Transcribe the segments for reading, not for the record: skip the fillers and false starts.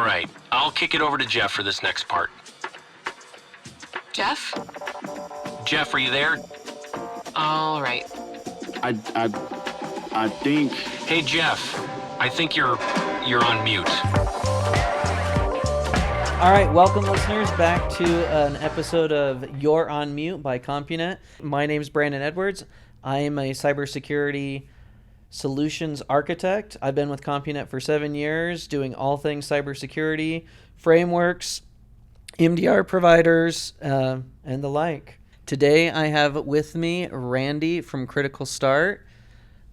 All right, I'll kick it over to Jeff for this next part. Jeff? Jeff, are you there? All right. I think... Hey, Jeff, I think you're on mute. All right, welcome listeners back to an episode of You're on Mute by CompuNet. My name is Brandon Edwards. I am a cybersecurity solutions architect. I've been with CompuNet for 7 years, doing all things cybersecurity, frameworks, MDR providers, and the like. Today I have with me Randy from Critical Start.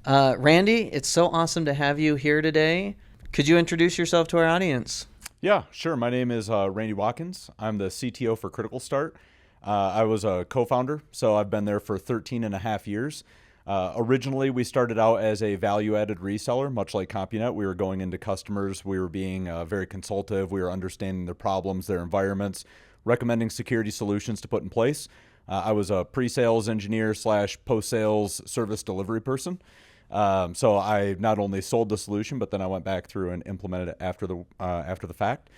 Randy, it's so awesome to have you here today. Could you introduce yourself to our audience? Yeah, sure. My name is Randy Watkins. I'm the CTO for Critical Start. I was a co-founder, so I've been there for 13 and a half years. Originally, we started out as a value-added reseller, much like CompuNet. We were going into customers. We were being very consultative. We were understanding their problems, their environments, recommending security solutions to put in place. I was a pre-sales engineer / post-sales service delivery person. So I not only sold the solution, but then I went back through and implemented it after the fact.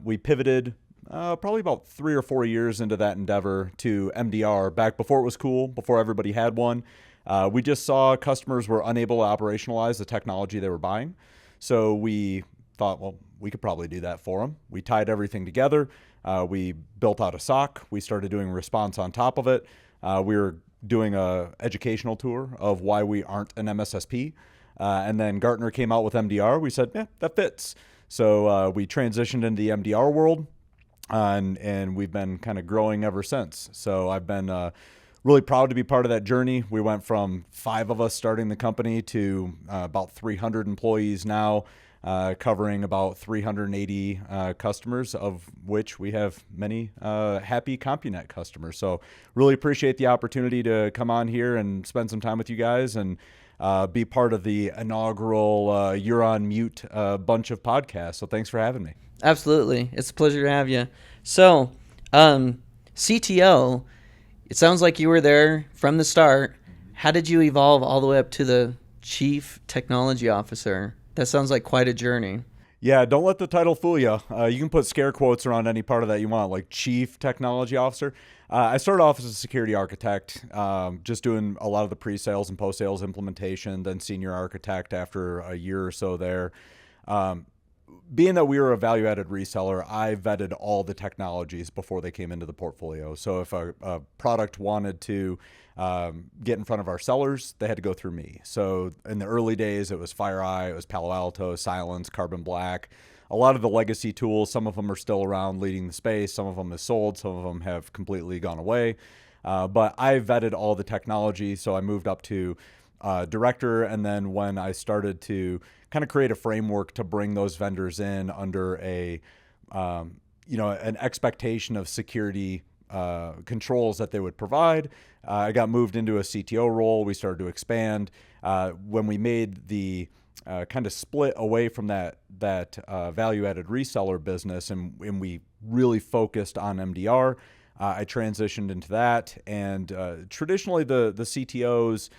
We pivoted probably about 3 or 4 years into that endeavor to MDR back before it was cool, before everybody had one. We just saw customers were unable to operationalize the technology they were buying. So we thought, well, we could probably do that for them. We tied everything together. We built out a SOC. We started doing response on top of it. We were doing a educational tour of why we aren't an MSSP. And then Gartner came out with MDR. We said, yeah, that fits. So we transitioned into the MDR world, and we've been kind of growing ever since. So I've been really proud to be part of that journey. We went from 5 of us starting the company to about 300 employees now, covering about 380 customers, of which we have many happy CompuNet customers. So really appreciate the opportunity to come on here and spend some time with you guys and be part of the inaugural You're on Mute bunch of podcasts. So thanks for having me. Absolutely. It's a pleasure to have you. So, CTO, it sounds like you were there from the start. How did you evolve all the way up to the Chief Technology Officer? That sounds like quite a journey. Yeah, don't let the title fool you. You can put scare quotes around any part of that you want, like Chief Technology Officer. I started off as a security architect, just doing a lot of the pre-sales and post-sales implementation, then senior architect after a year or so there. Being that we were a value-added reseller, I vetted all the technologies before they came into the portfolio. So if a product wanted to get in front of our sellers, they had to go through me. So in the early days, it was FireEye, it was Palo Alto, Silence, Carbon Black. A lot of the legacy tools, some of them are still around leading the space. Some of them have sold. Some of them have completely gone away. But I vetted all the technology, so I moved up to director. And then when I started to kind of create a framework to bring those vendors in under a, an expectation of security controls that they would provide, I got moved into a CTO role. We started to expand. When we made the kind of split away from that value-added reseller business, and we really focused on MDR, I transitioned into that. And traditionally, the CTOs,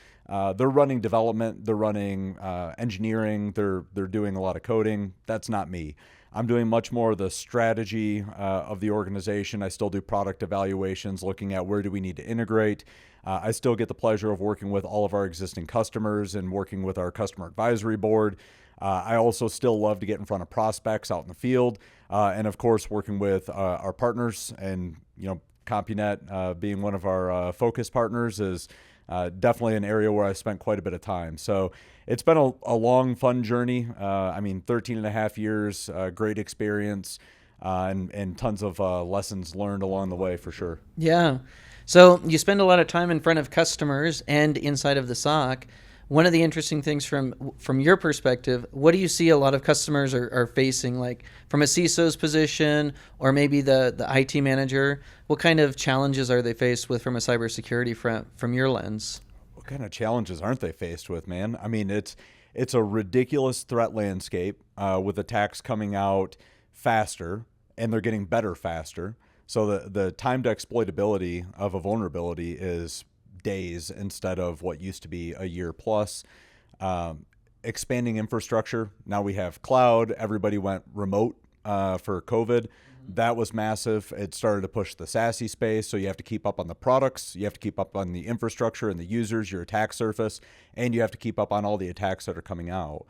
they're running development, they're running engineering, they're doing a lot of coding. That's not me. I'm doing much more of the strategy of the organization. I still do product evaluations, looking at where do we need to integrate. I still get the pleasure of working with all of our existing customers and working with our customer advisory board. I also still love to get in front of prospects out in the field. And of course, working with our partners, and CompuNet being one of our focus partners is definitely an area where I spent quite a bit of time. So it's been a long, fun journey. 13 and a half years, great experience, and tons of lessons learned along the way for sure. Yeah. So you spend a lot of time in front of customers and inside of the SOC. One of the interesting things from your perspective, what do you see a lot of customers are facing, like from a CISO's position or maybe the IT manager? What kind of challenges are they faced with from a cybersecurity front from your lens? What kind of challenges aren't they faced with, man? I mean, it's a ridiculous threat landscape with attacks coming out faster, and they're getting better faster. So the time to exploitability of a vulnerability is days instead of what used to be a year plus. Expanding infrastructure. Now we have cloud. Everybody went remote for COVID. That was massive. It started to push the SASE space, so you have to keep up on the products, you have to keep up on the infrastructure and the users, your attack surface, and you have to keep up on all the attacks that are coming out,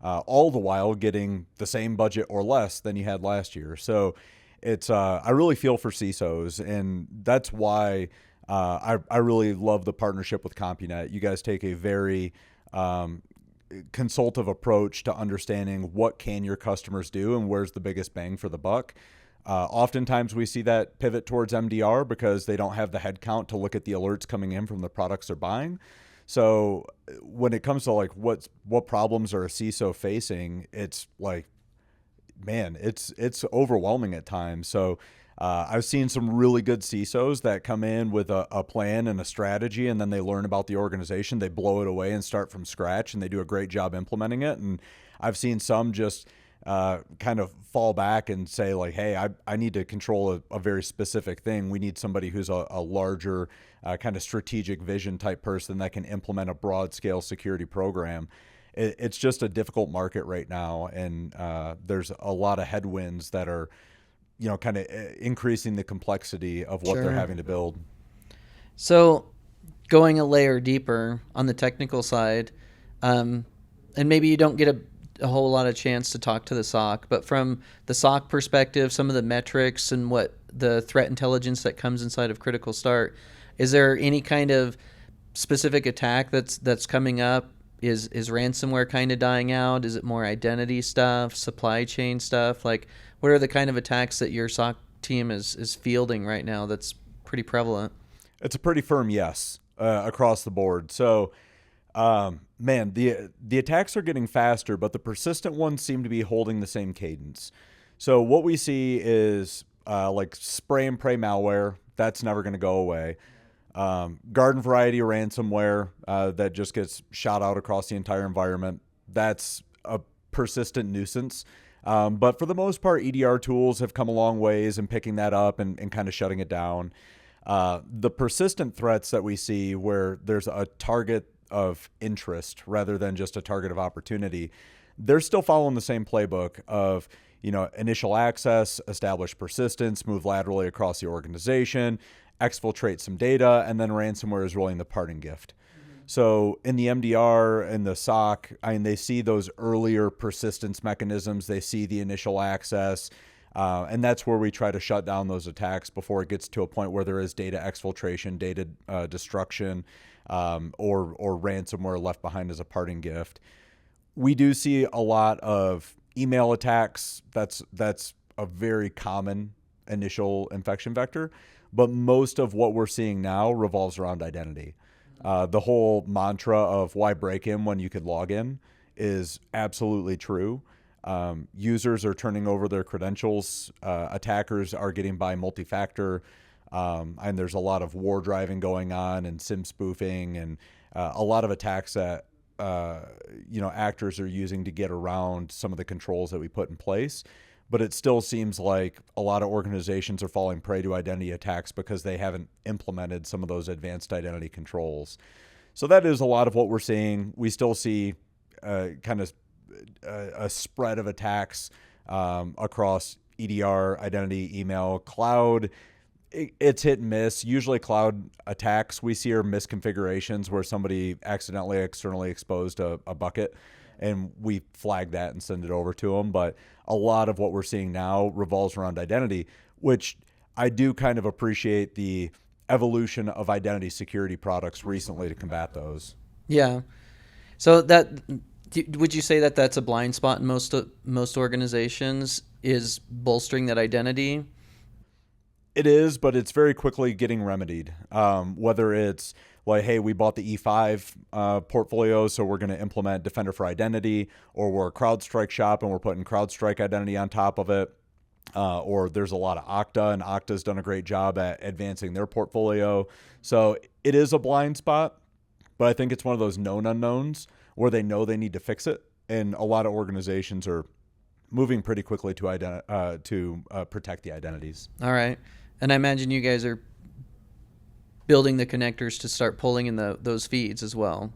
all the while getting the same budget or less than you had last year. So it's I really feel for CISOs, and that's why I really love the partnership with CompuNet. You guys take a very consultative approach to understanding what can your customers do and where's the biggest bang for the buck. Oftentimes we see that pivot towards MDR because they don't have the headcount to look at the alerts coming in from the products they're buying. So when it comes to like what problems are a CISO facing, it's like, man, it's overwhelming at times. So I've seen some really good CISOs that come in with a plan and a strategy, and then they learn about the organization, they blow it away and start from scratch, and they do a great job implementing it. And I've seen some just kind of fall back and say like, hey, I need to control a very specific thing. We need somebody who's a larger kind of strategic vision type person that can implement a broad scale security program. It's just a difficult market right now. And there's a lot of headwinds that are, kind of increasing the complexity of what they're having to build. So going a layer deeper on the technical side, and maybe you don't get a whole lot of chance to talk to the SOC, but from the SOC perspective, some of the metrics and what the threat intelligence that comes inside of Critical Start, is there any kind of specific attack that's coming up? Is ransomware kind of dying out? Is it more identity stuff, supply chain stuff? Like, what are the kind of attacks that your SOC team is fielding right now that's pretty prevalent? It's a pretty firm yes across the board. So man, the attacks are getting faster, but the persistent ones seem to be holding the same cadence. So what we see is like spray and pray malware. That's never going to go away. Garden variety ransomware that just gets shot out across the entire environment. That's a persistent nuisance. But for the most part, EDR tools have come a long ways in picking that up and kind of shutting it down. The persistent threats that we see where there's a target of interest rather than just a target of opportunity, they're still following the same playbook of, initial access, establish persistence, move laterally across the organization, exfiltrate some data, and then ransomware is rolling the parting gift. So in the MDR and the SOC, they see those earlier persistence mechanisms. They see the initial access, and that's where we try to shut down those attacks before it gets to a point where there is data exfiltration, data destruction, or ransomware left behind as a parting gift. We do see a lot of email attacks. That's a very common initial infection vector, but most of what we're seeing now revolves around identity. The whole mantra of why break in when you could log in is absolutely true. Users are turning over their credentials. Attackers are getting by multi-factor. And there's a lot of war driving going on and SIM spoofing and a lot of attacks that actors are using to get around some of the controls that we put in place. But it still seems like a lot of organizations are falling prey to identity attacks because they haven't implemented some of those advanced identity controls. So that is a lot of what we're seeing. We still see kind of a spread of attacks across EDR, identity, email, cloud. It's hit and miss. Usually cloud attacks we see are misconfigurations where somebody accidentally externally exposed a bucket, and we flag that and send it over to them. But a lot of what we're seeing now revolves around identity, which I do kind of appreciate the evolution of identity security products recently to combat those. Yeah. So would you say that that's a blind spot in most organizations, is bolstering that identity? It is, but it's very quickly getting remedied. Whether it's like, hey, we bought the E5 portfolio, so we're going to implement Defender for Identity, or we're a CrowdStrike shop and we're putting CrowdStrike Identity on top of it. Or there's a lot of Okta, and Okta's done a great job at advancing their portfolio. So it is a blind spot, but I think it's one of those known unknowns where they know they need to fix it. And a lot of organizations are moving pretty quickly to protect the identities. All right. And I imagine you guys are building the connectors to start pulling in those feeds as well.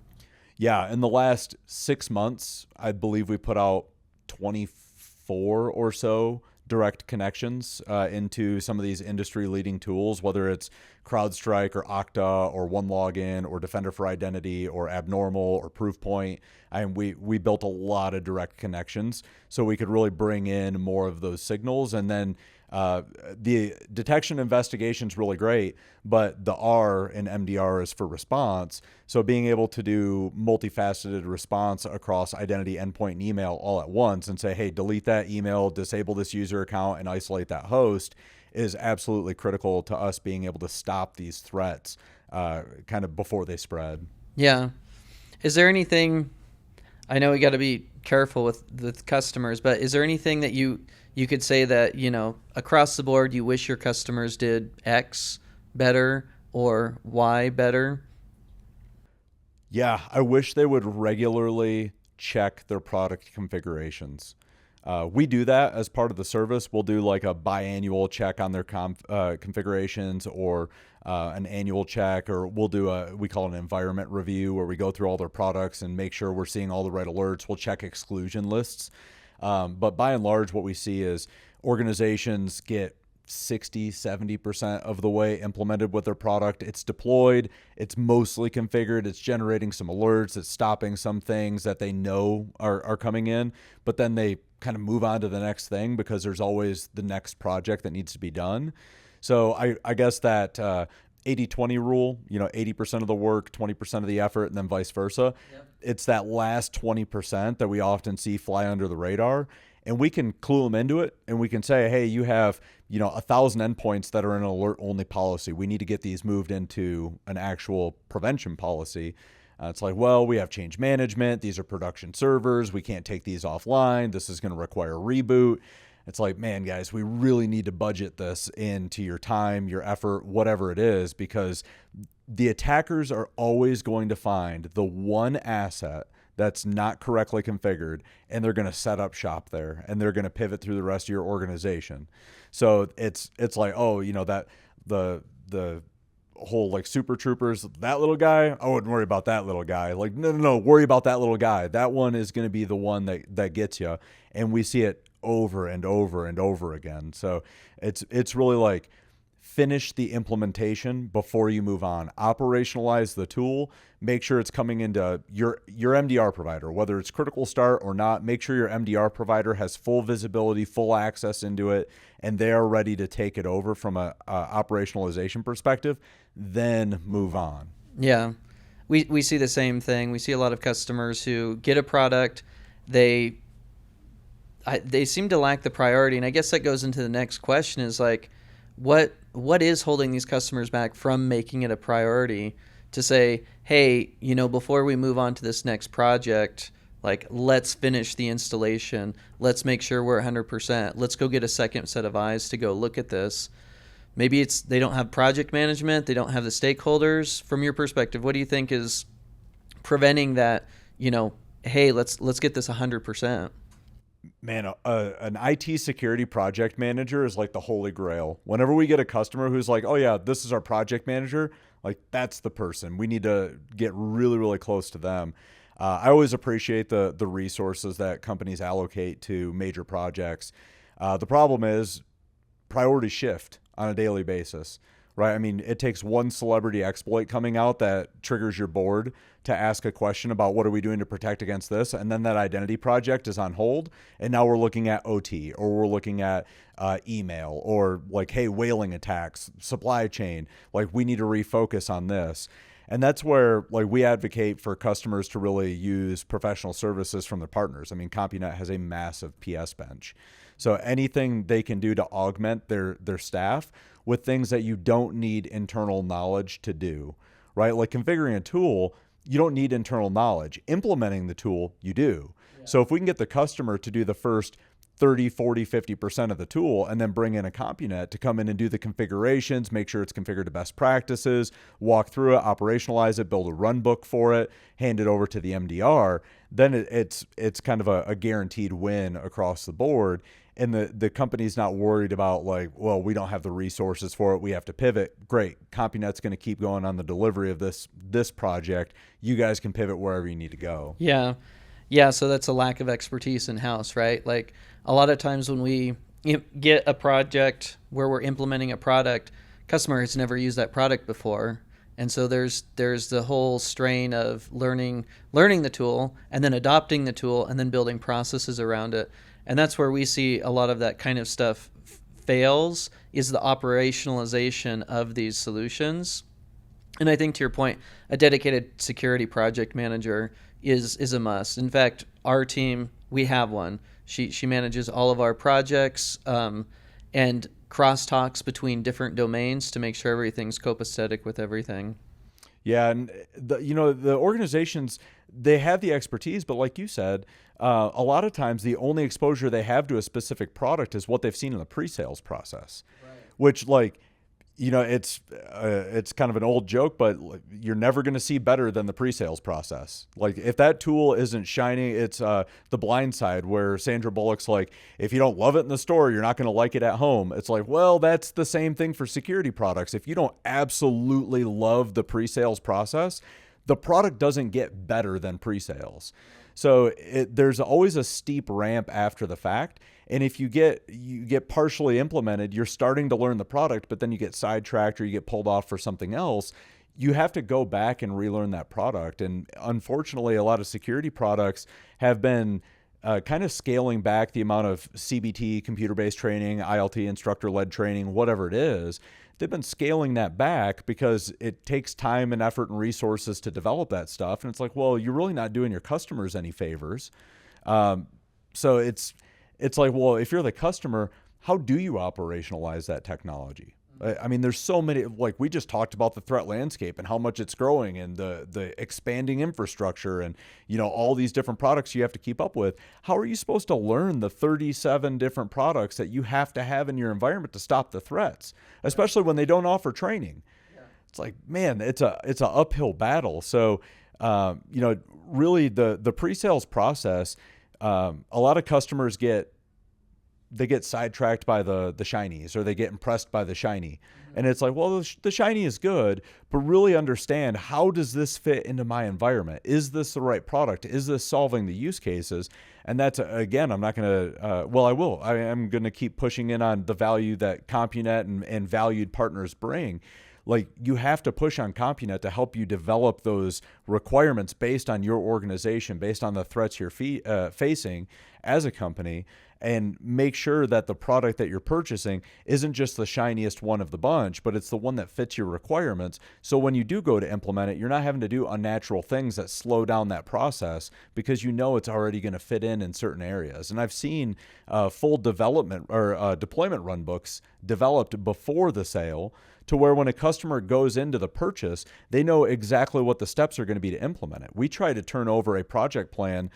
Yeah, in the last 6 months, I believe we put out 24 or so direct connections into some of these industry-leading tools, whether it's CrowdStrike or Okta or OneLogin or Defender for Identity or Abnormal or Proofpoint. And we built a lot of direct connections so we could really bring in more of those signals. And then the detection investigation is really great, but the R in MDR is for response. So being able to do multifaceted response across identity, endpoint, and email all at once and say, hey, delete that email, disable this user account, and isolate that host is absolutely critical to us being able to stop these threats kind of before they spread. Yeah. Is there anything, I know we got to be careful with customers, but is there anything that you could say that, across the board, you wish your customers did X better or Y better? Yeah, I wish they would regularly check their product configurations. We do that as part of the service. We'll do like a biannual check on their configurations or an annual check, or we'll do we call it an environment review where we go through all their products and make sure we're seeing all the right alerts. We'll check exclusion lists. But by and large, what we see is organizations get 60-70% of the way implemented with their product. It's deployed, it's mostly configured, it's generating some alerts, it's stopping some things that they know are coming in, but then they kind of move on to the next thing because there's always the next project that needs to be done. So I guess that 80-20 rule, 80% of the work, 20% of the effort, and then vice versa. Yep. It's that last 20% that we often see fly under the radar. And we can clue them into it, and we can say, hey, you have 1,000 endpoints that are in an alert-only policy. We need to get these moved into an actual prevention policy. It's like, well, we have change management. These are production servers. We can't take these offline. This is going to require a reboot. It's like, man, guys, we really need to budget this into your time, your effort, whatever it is, because the attackers are always going to find the one asset that's not correctly configured, and they're going to set up shop there, and they're going to pivot through the rest of your organization. So it's like, oh, that the whole like super troopers, that little guy, I wouldn't worry about that little guy. Like, no, worry about that little guy. That one is going to be the one that gets you. And we see it over and over and over again. So it's really like, finish the implementation before you move on. Operationalize the tool. Make sure it's coming into your MDR provider, whether it's critical start or not. Make sure your MDR provider has full visibility, full access into it, and they are ready to take it over from a operationalization perspective. Then move on. Yeah, we see the same thing. We see a lot of customers who get a product, they seem to lack the priority, and I guess that goes into the next question: is like, what is holding these customers back from making it a priority to say, hey, before we move on to this next project, like, let's finish the installation. Let's make sure we're 100%. Let's go get a second set of eyes to go look at this. Maybe it's they don't have project management. They don't have the stakeholders. From your perspective, what do you think is preventing that, hey, let's get this 100%? Man, an IT security project manager is like the holy grail. Whenever we get a customer who's like, oh yeah, this is our project manager, like that's the person. We need to get really, really close to them. I always appreciate the resources that companies allocate to major projects. The problem is priorities shift on a daily basis, right? I mean, it takes one celebrity exploit coming out that triggers your board to ask a question about what are we doing to protect against this, and then that identity project is on hold, and now we're looking at OT, or we're looking at email, or like, hey, whaling attacks, supply chain, like we need to refocus on this. And that's where like we advocate for customers to really use professional services from their partners. I mean, CompuNet has a massive PS bench. So anything they can do to augment their staff with things that you don't need internal knowledge to do, right? Like configuring a tool, you don't need internal knowledge. Implementing the tool, you do. Yeah. So if we can get the customer to do the first 30, 40, 50% of the tool, and then bring in a CompuNet to come in and do the configurations, make sure it's configured to best practices, walk through it, operationalize it, build a run book for it, hand it over to the MDR, then it's kind of a guaranteed win across the board. And the company's not worried about like, well, we don't have the resources for it, we have to pivot. Great, CompuNet's going to keep going on the delivery of this project. You guys can pivot wherever you need to go. Yeah. So that's a lack of expertise in-house, right? Like a lot of times when we get a project where we're implementing a product, customer has never used that product before. And so there's the whole strain of learning the tool and then adopting the tool and then building processes around it. And that's where we see a lot of that kind of stuff fails, is the operationalization of these solutions. And I think, to your point, a dedicated security project manager is a must. In fact, our team, we have one. She manages all of our projects, and crosstalks between different domains to make sure everything's copacetic with everything. Yeah, and the organizations, they have the expertise, but like you said, a lot of times the only exposure they have to a specific product is what they've seen in the pre-sales process, right. Which, like, it's kind of an old joke, but you're never going to see better than the pre-sales process. Like, if that tool isn't shining, it's The Blind Side, where Sandra Bullock's like, if you don't love it in the store, you're not going to like it at home. It's like, well, that's the same thing for security products. If you don't absolutely love the pre-sales process, the product doesn't get better than pre-sales. So there's always a steep ramp after the fact. And if you get partially implemented, you're starting to learn the product, but then you get sidetracked or you get pulled off for something else. You have to go back and relearn that product. And unfortunately, a lot of security products have been kind of scaling back the amount of CBT, computer-based training, ILT, instructor-led training, whatever it is. They've been scaling that back because it takes time and effort and resources to develop that stuff. And it's like, well, you're really not doing your customers any favors. So it's like, well, if you're the customer, how do you operationalize that technology? I mean, there's so many, like we just talked about the threat landscape and how much it's growing and the expanding infrastructure and, all these different products you have to keep up with. How are you supposed to learn the 37 different products that you have to have in your environment to stop the threats, especially when they don't offer training? Yeah. It's like, man, it's an uphill battle. So, really the pre-sales process, a lot of customers get sidetracked by the shinies, or they get impressed by the shiny. And it's like, well, the shiny is good, but really understand, how does this fit into my environment? Is this the right product? Is this solving the use cases? And that's, again, I'm not going to, I will. I am going to keep pushing in on the value that CompuNet and valued partners bring. Like, you have to push on CompuNet to help you develop those requirements based on your organization, based on the threats you're facing as a company, and make sure that the product that you're purchasing isn't just the shiniest one of the bunch, but it's the one that fits your requirements. So when you do go to implement it, you're not having to do unnatural things that slow down that process, because it's already going to fit in certain areas. And I've seen full development or deployment run books developed before the sale, to where when a customer goes into the purchase, they know exactly what the steps are going to be to implement it. We try to turn over a project plan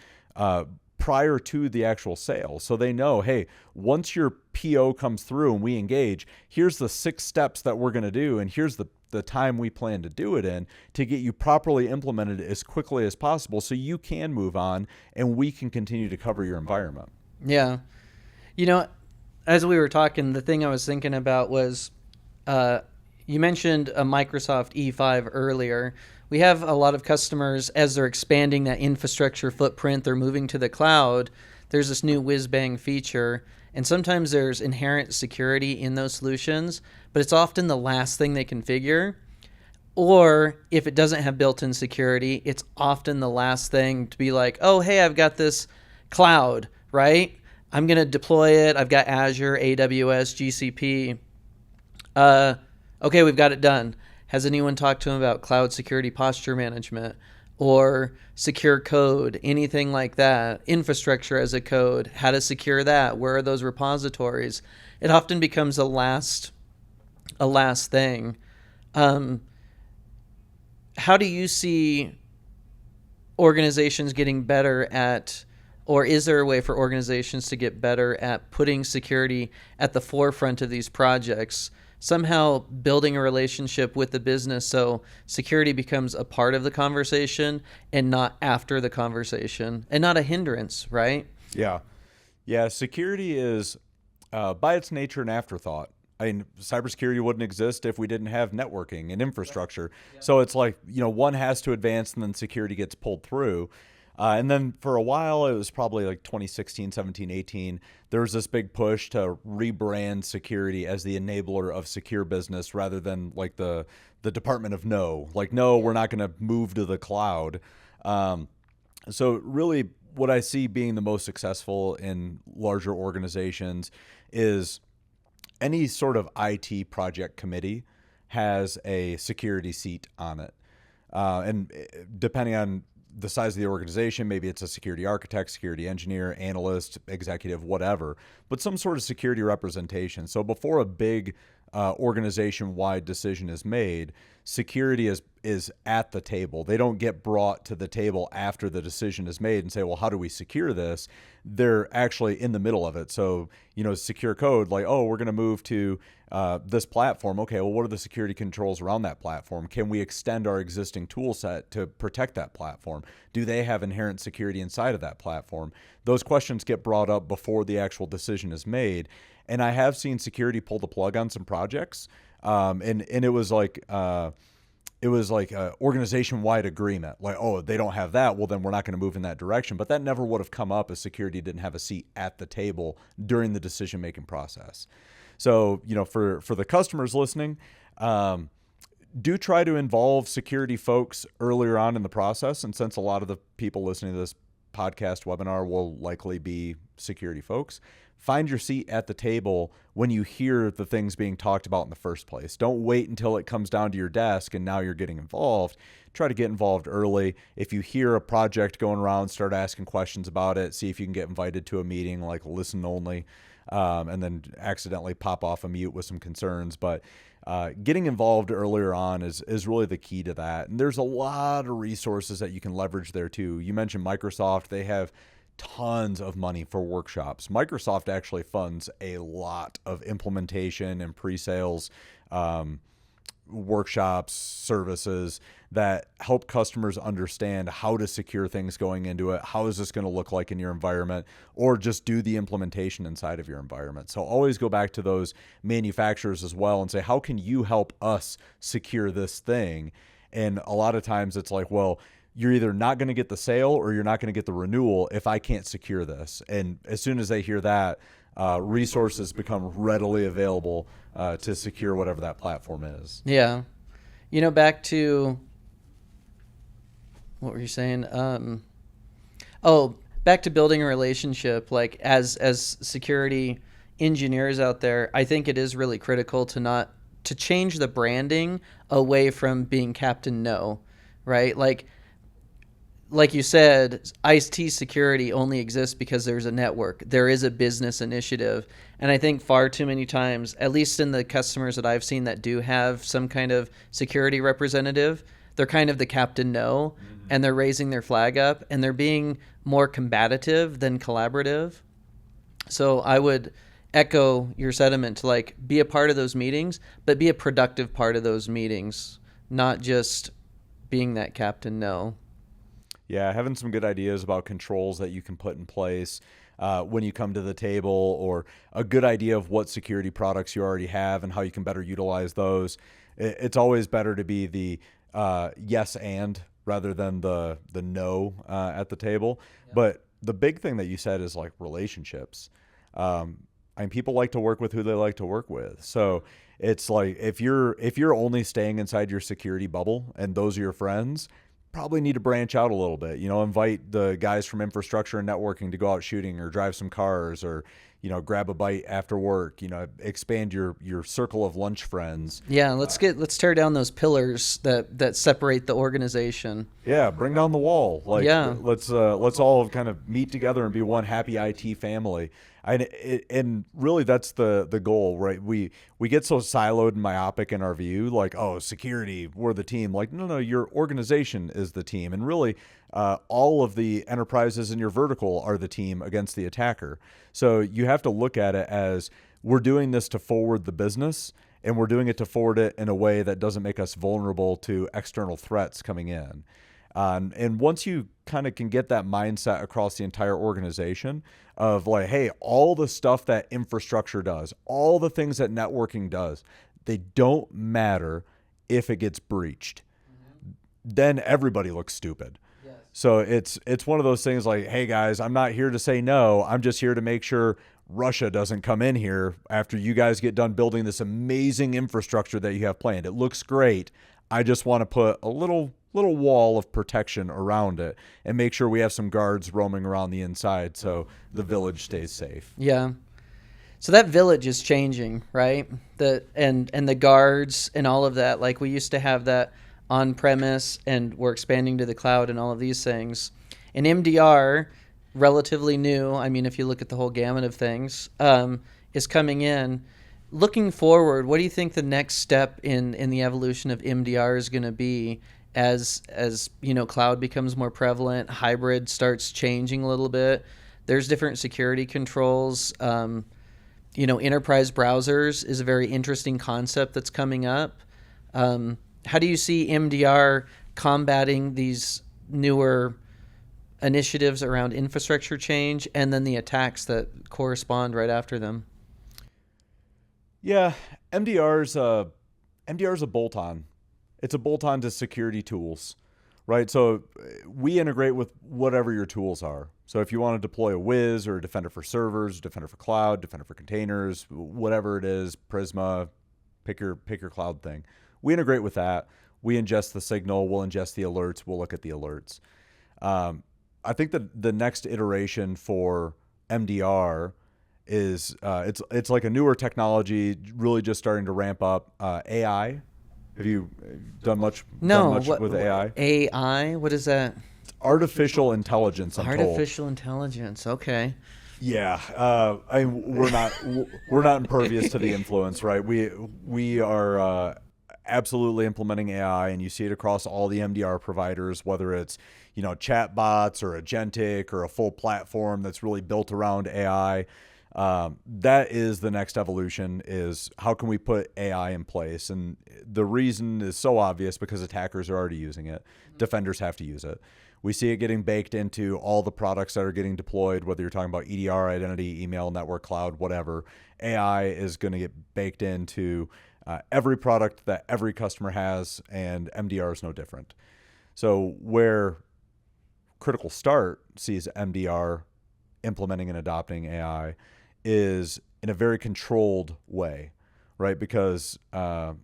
prior to the actual sale, so they know, hey, once your PO comes through and we engage, here's the 6 steps that we're going to do, and here's the time we plan to do it in, to get you properly implemented as quickly as possible, so you can move on and we can continue to cover your environment. Yeah. As we were talking, the thing I was thinking about was, you mentioned a Microsoft E5 earlier. We have a lot of customers, as they're expanding that infrastructure footprint, they're moving to the cloud. There's this new whiz-bang feature, and sometimes there's inherent security in those solutions, but it's often the last thing they configure. Or if it doesn't have built-in security, it's often the last thing to be like, oh, hey, I've got this cloud, right? I'm going to deploy it. I've got Azure, AWS, GCP. Okay, we've got it done. Has anyone talked to him about cloud security posture management or secure code, anything like that? Infrastructure as a code, how to secure that? Where are those repositories? It often becomes a last thing. How do you see organizations getting better at, or is there a way for organizations to get better at putting security at the forefront of these projects? Somehow building a relationship with the business so security becomes a part of the conversation and not after the conversation, and not a hindrance, right? Yeah. Security is, by its nature, an afterthought. I mean, cybersecurity wouldn't exist if we didn't have networking and infrastructure. Right. Yeah. So it's like, one has to advance and then security gets pulled through. And then for a while, it was probably like 2016, 17, 18. There was this big push to rebrand security as the enabler of secure business rather than like the Department of No. Like, no, we're not going to move to the cloud. So really what I see being the most successful in larger organizations is any sort of IT project committee has a security seat on it. And depending on the size of the organization, maybe it's a security architect, security engineer, analyst, executive, whatever, but some sort of security representation. So before a big organization-wide decision is made, security is at the table. They don't get brought to the table after the decision is made and say, well, how do we secure this? They're actually in the middle of it. So, secure code, like, oh, we're going to move to this platform. Okay, well, what are the security controls around that platform? Can we extend our existing tool set to protect that platform? Do they have inherent security inside of that platform? Those questions get brought up before the actual decision is made. And I have seen security pull the plug on some projects. And it was like a organization-wide agreement. Like, oh, they don't have that, well, then we're not going to move in that direction. But that never would have come up if security didn't have a seat at the table during the decision-making process. So, for the customers listening, do try to involve security folks earlier on in the process. And since a lot of the people listening to this podcast webinar will likely be security folks, find your seat at the table when you hear the things being talked about in the first place. Don't wait until it comes down to your desk and now you're getting involved. Try to get involved early. If you hear a project going around, start asking questions about it. See if you can get invited to a meeting, like listen only, and then accidentally pop off a mute with some concerns. But getting involved earlier on is really the key to that. And there's a lot of resources that you can leverage there too. You mentioned Microsoft. They have tons of money for workshops. Microsoft actually funds a lot of implementation and pre-sales workshops, services that help customers understand how to secure things going into it. How is this going to look like in your environment, or just do the implementation inside of your environment? So always go back to those manufacturers as well and say, how can you help us secure this thing? And a lot of times it's like, well, you're either not going to get the sale or you're not going to get the renewal if I can't secure this. And as soon as they hear that, resources become readily available to secure whatever that platform is. Yeah. Back to what were you saying? Back to building a relationship. Like as security engineers out there, I think it is really critical to change the branding away from being Captain No, right? Like you said, IT security only exists because there's a network. There is a business initiative. And I think far too many times, at least in the customers that I've seen that do have some kind of security representative, they're kind of the Captain No, and they're raising their flag up, and they're being more combative than collaborative. So I would echo your sentiment to be a part of those meetings, but be a productive part of those meetings, not just being that Captain No. Yeah, having some good ideas about controls that you can put in place when you come to the table, or a good idea of what security products you already have and how you can better utilize those. It's always better to be the yes and rather than the no at the table. Yeah. But the big thing that you said is like relationships. People like to work with who they like to work with. So it's like if you're only staying inside your security bubble and those are your friends, probably need to branch out a little bit. Invite the guys from infrastructure and networking to go out shooting or drive some cars, or grab a bite after work. Expand your circle of lunch friends. Yeah, let's tear down those pillars that separate the organization. Yeah, bring down the wall. Let's all kind of meet together and be one happy IT family. And really that's the goal, right? We get so siloed and myopic in our view, like, oh, security, we're the team. Like, no, your organization is the team. And really, all of the enterprises in your vertical are the team against the attacker. So you have to look at it as, we're doing this to forward the business, and we're doing it to forward it in a way that doesn't make us vulnerable to external threats coming in. And once you kind of can get that mindset across the entire organization of like, hey, all the stuff that infrastructure does, all the things that networking does, they don't matter if it gets breached. Mm-hmm. Then everybody looks stupid. Yes. So it's one of those things like, hey guys, I'm not here to say no. I'm just here to make sure Russia doesn't come in here after you guys get done building this amazing infrastructure that you have planned. It looks great. I just want to put a little wall of protection around it and make sure we have some guards roaming around the inside so the village stays safe. Yeah. So that village is changing, right? And the guards and all of that. Like we used to have that on premise, and we're expanding to the cloud and all of these things. And MDR, relatively new. I mean, if you look at the whole gamut of things, is coming in. Looking forward, what do you think the next step in the evolution of MDR is going to be as cloud becomes more prevalent, hybrid starts changing a little bit? There's different security controls. Enterprise browsers is a very interesting concept that's coming up. How do you see MDR combating these newer initiatives around infrastructure change and then the attacks that correspond right after them? Yeah, MDR's a bolt-on. It's a bolt-on to security tools, right? So we integrate with whatever your tools are. So if you want to deploy a Wiz or a Defender for servers, Defender for cloud, Defender for containers, whatever it is, Prisma, pick your cloud thing. We integrate with that. We ingest the signal. We'll ingest the alerts. We'll look at the alerts. I think that the next iteration for MDR is it's like a newer technology, really just starting to ramp up. AI. Have you done much with AI? AI? What is that? Artificial intelligence. Artificial intelligence. Okay. Yeah, we're not impervious to the influence, right? We are absolutely implementing AI, and you see it across all the MDR providers, whether it's chat bots or agentic or a full platform that's really built around AI. That is the next evolution, is how can we put AI in place? And the reason is so obvious because attackers are already using it. Defenders have to use it. We see it getting baked into all the products that are getting deployed, whether you're talking about EDR, identity, email, network, cloud, whatever. AI is going to get baked into every product that every customer has, and MDR is no different. So where Critical Start sees MDR implementing and adopting AI is in a very controlled way, right? Because a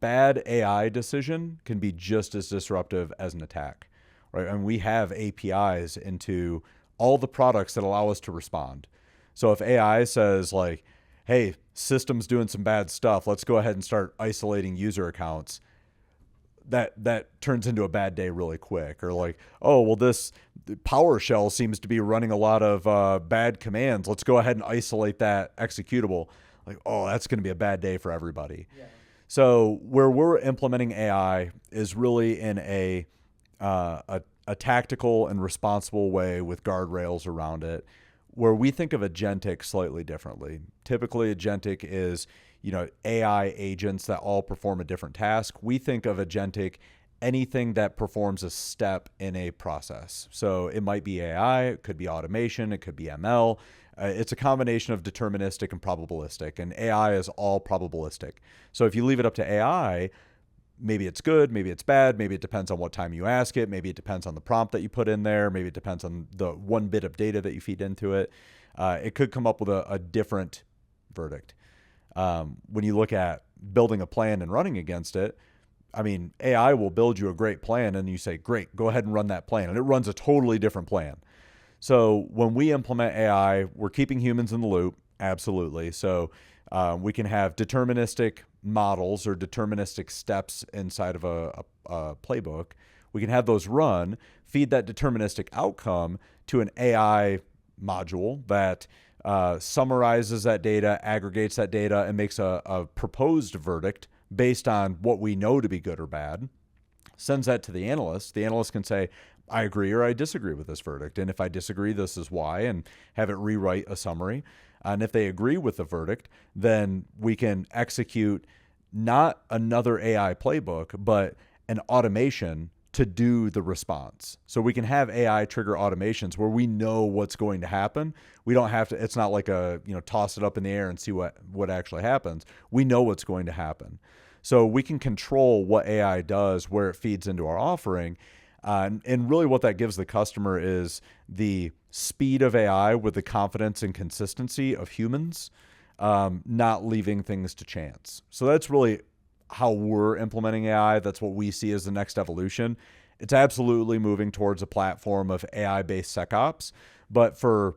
bad AI decision can be just as disruptive as an attack, right? And we have APIs into all the products that allow us to respond. So if AI says like, hey, system's doing some bad stuff, let's go ahead and start isolating user accounts, that turns into a bad day really quick. Or like, oh, well, this PowerShell seems to be running a lot of bad commands. Let's go ahead and isolate that executable. Like, oh, that's going to be a bad day for everybody. Yeah. So where we're implementing AI is really in a tactical and responsible way with guardrails around it, where we think of agentic slightly differently. Typically, agentic is AI agents that all perform a different task. We think of agentic anything that performs a step in a process. So it might be AI, it could be automation, it could be ML. It's a combination of deterministic and probabilistic, and AI is all probabilistic. So if you leave it up to AI, maybe it's good, maybe it's bad, maybe it depends on what time you ask it, maybe it depends on the prompt that you put in there, maybe it depends on the one bit of data that you feed into it. It could come up with a different verdict. When you look at building a plan and running against it, I mean, AI will build you a great plan and you say, great, go ahead and run that plan. And it runs a totally different plan. So when we implement AI, we're keeping humans in the loop. Absolutely. So we can have deterministic models or deterministic steps inside of a playbook. We can have those run, feed that deterministic outcome to an AI module that summarizes that data, aggregates that data, and makes a proposed verdict based on what we know to be good or bad, sends that to the analyst. The analyst can say, I agree or I disagree with this verdict. And if I disagree, this is why, and have it rewrite a summary. And if they agree with the verdict, then we can execute not another AI playbook, but an automation to do the response. So we can have AI trigger automations where we know what's going to happen. We don't have to, it's not like toss it up in the air and see what actually happens. We know what's going to happen. So we can control what AI does, where it feeds into our offering. And really what that gives the customer is the speed of AI with the confidence and consistency of humans, not leaving things to chance. So that's really how we're implementing AI. That's what we see as the next evolution. It's absolutely moving towards a platform of AI-based SecOps, but for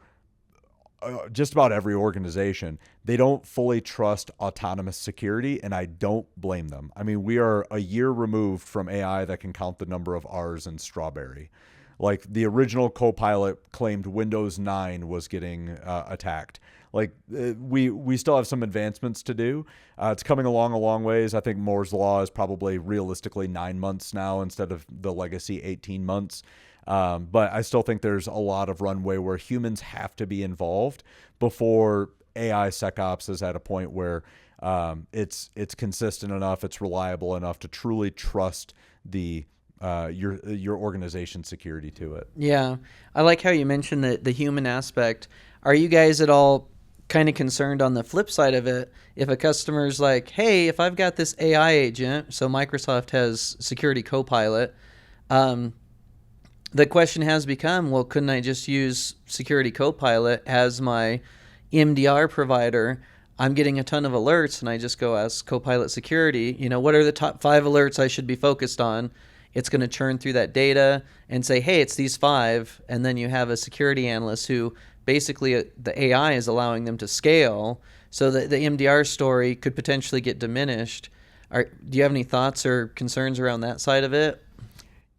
just about every organization, they don't fully trust autonomous security, and I don't blame them. I mean, we are a year removed from AI that can count the number of R's in strawberry. Like the original Copilot claimed Windows 9 was getting attacked. Like we still have some advancements to do. It's coming along a long ways. I think Moore's Law is probably realistically 9 months now instead of the legacy 18 months. But I still think there's a lot of runway where humans have to be involved before AI SecOps is at a point where it's consistent enough, it's reliable enough to truly trust the your organization's security to it. Yeah, I like how you mentioned the human aspect. Are you guys at all kind of concerned on the flip side of it? If a customer's like, hey, if I've got this AI agent, so Microsoft has Security Copilot, the question has become, well, couldn't I just use Security Copilot as my MDR provider? I'm getting a ton of alerts, and I just go ask Copilot Security, what are the top 5 alerts I should be focused on? It's going to churn through that data and say, hey, it's these 5. And then you have a security analyst who basically the AI is allowing them to scale so that the MDR story could potentially get diminished. Do you have any thoughts or concerns around that side of it?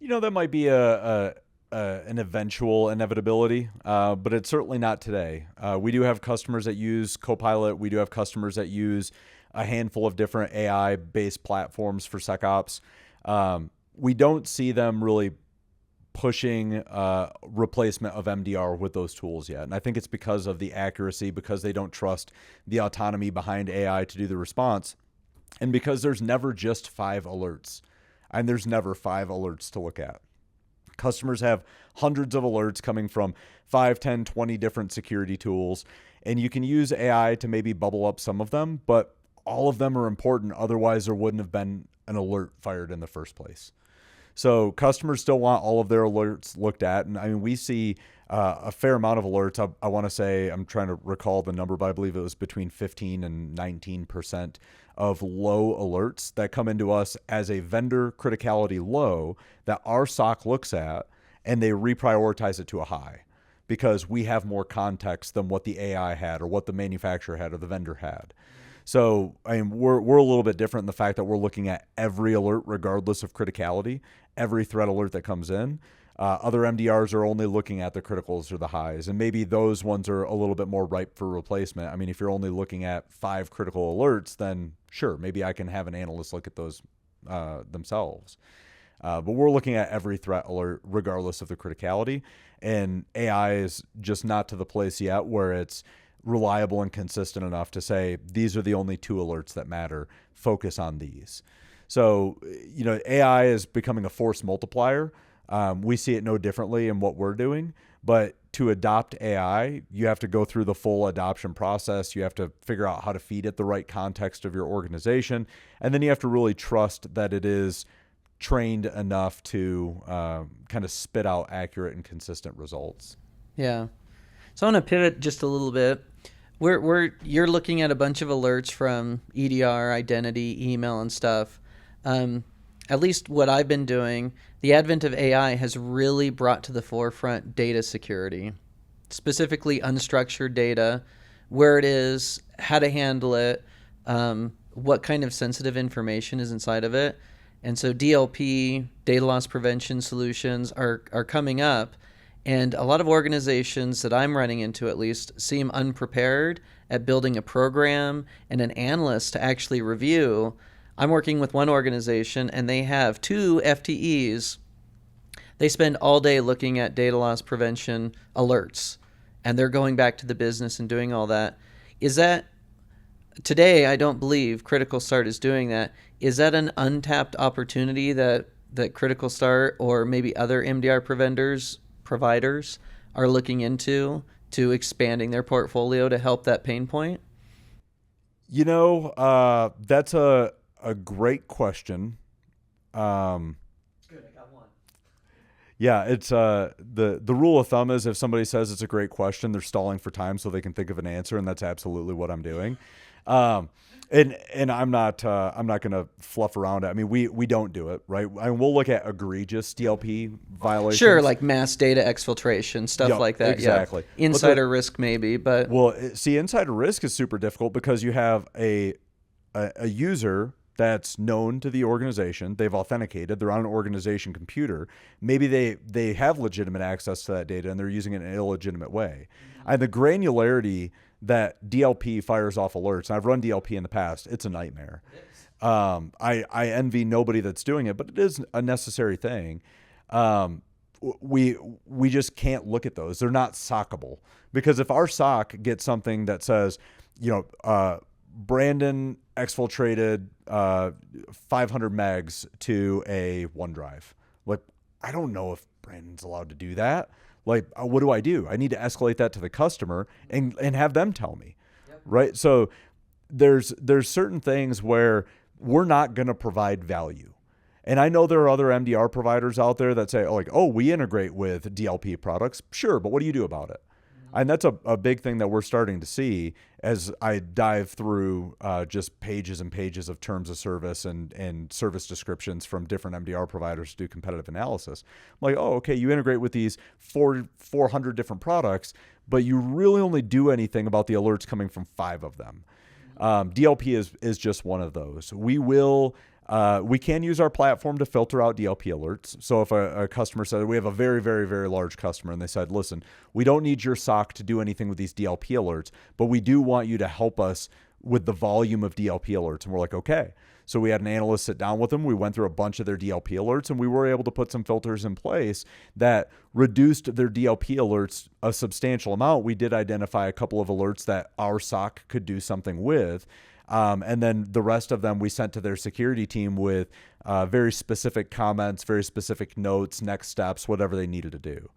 That might be an eventual inevitability, but it's certainly not today. We do have customers that use Copilot. We do have customers that use a handful of different AI-based platforms for SecOps. We don't see them really pushing replacement of MDR with those tools yet. And I think it's because of the accuracy, because they don't trust the autonomy behind AI to do the response, and because there's never just 5 alerts. And there's never 5 alerts to look at. Customers have hundreds of alerts coming from 5, 10, 20 different security tools, and you can use AI to maybe bubble up some of them, but all of them are important. Otherwise, there wouldn't have been an alert fired in the first place. So customers still want all of their alerts looked at. And I mean, we see a fair amount of alerts. I want to say, I'm trying to recall the number, but I believe it was between 15 and 19% of low alerts that come into us as a vendor criticality low that our SOC looks at, and they reprioritize it to a high because we have more context than what the AI had or what the manufacturer had or the vendor had. So I mean, we're a little bit different in the fact that we're looking at every alert regardless of criticality, every threat alert that comes in. Other MDRs are only looking at the criticals or the highs, and maybe those ones are a little bit more ripe for replacement. I mean, if you're only looking at 5 critical alerts, then sure, maybe I can have an analyst look at those themselves. But we're looking at every threat alert regardless of the criticality, and AI is just not to the place yet where it's reliable and consistent enough to say these are the only 2 alerts that matter, focus on these. So AI is becoming a force multiplier. We see it no differently in what we're doing, but to adopt AI, you have to go through the full adoption process. You have to figure out how to feed it the right context of your organization, and then you have to really trust that it is trained enough to kind of spit out accurate and consistent results. Yeah. So I want to pivot just a little bit. You're looking at a bunch of alerts from EDR, identity, email, and stuff. At least what I've been doing, the advent of AI has really brought to the forefront data security, specifically unstructured data, where it is, how to handle it, what kind of sensitive information is inside of it. And so DLP, data loss prevention solutions are coming up. And a lot of organizations that I'm running into, at least, seem unprepared at building a program and an analyst to actually review. I'm working with one organization, and they have 2 FTEs. They spend all day looking at data loss prevention alerts, and they're going back to the business and doing all that. Is that, today, I don't believe Critical Start is doing that. Is that an untapped opportunity that Critical Start or maybe other MDR providers are looking into to expanding their portfolio to help that pain point? That's a great question. Good, I got one. Yeah, it's the rule of thumb is if somebody says it's a great question, they're stalling for time so they can think of an answer, and that's absolutely what I'm doing. And I'm not gonna fluff around it. I mean, we don't do it, right? I mean, we'll look at egregious DLP violations. Sure, like mass data exfiltration, stuff Yep, like that. exactly. Yeah. Insider risk maybe, but Well, see, insider risk is super difficult because you have a user that's known to the organization. They've authenticated. They're on an organization computer. Maybe they have legitimate access to that data and they're using it in an illegitimate way. And the granularity that DLP fires off alerts, and I've run DLP in the past, it's a nightmare. I envy nobody that's doing it, but it is a necessary thing. We just can't look at those. They're not sockable, because if our SOC gets something that says, Brandon exfiltrated 500 megs to a OneDrive. Like, I don't know if Brandon's allowed to do that. Like, what do? I need to escalate that to the customer and have them tell me, right? So there's certain things where we're not going to provide value. And I know there are other MDR providers out there that say, we integrate with DLP products. Sure, but what do you do about it? And that's a big thing that we're starting to see as I dive through just pages and pages of terms of service and service descriptions from different MDR providers to do competitive analysis. I'm like, okay, you integrate with these 400 different products, but you really only do anything about the alerts coming from 5 of them. DLP is just one of those. We can use our platform to filter out DLP alerts. So if a customer said, we have a very, very, very large customer, and they said, listen, we don't need your SOC to do anything with these DLP alerts, but we do want you to help us with the volume of DLP alerts. And we're like, okay. So we had an analyst sit down with them. We went through a bunch of their DLP alerts, and we were able to put some filters in place that reduced their DLP alerts a substantial amount. We did identify a couple of alerts that our SOC could do something with. And then the rest of them we sent to their security team with very specific comments, very specific notes, next steps, whatever they needed to do.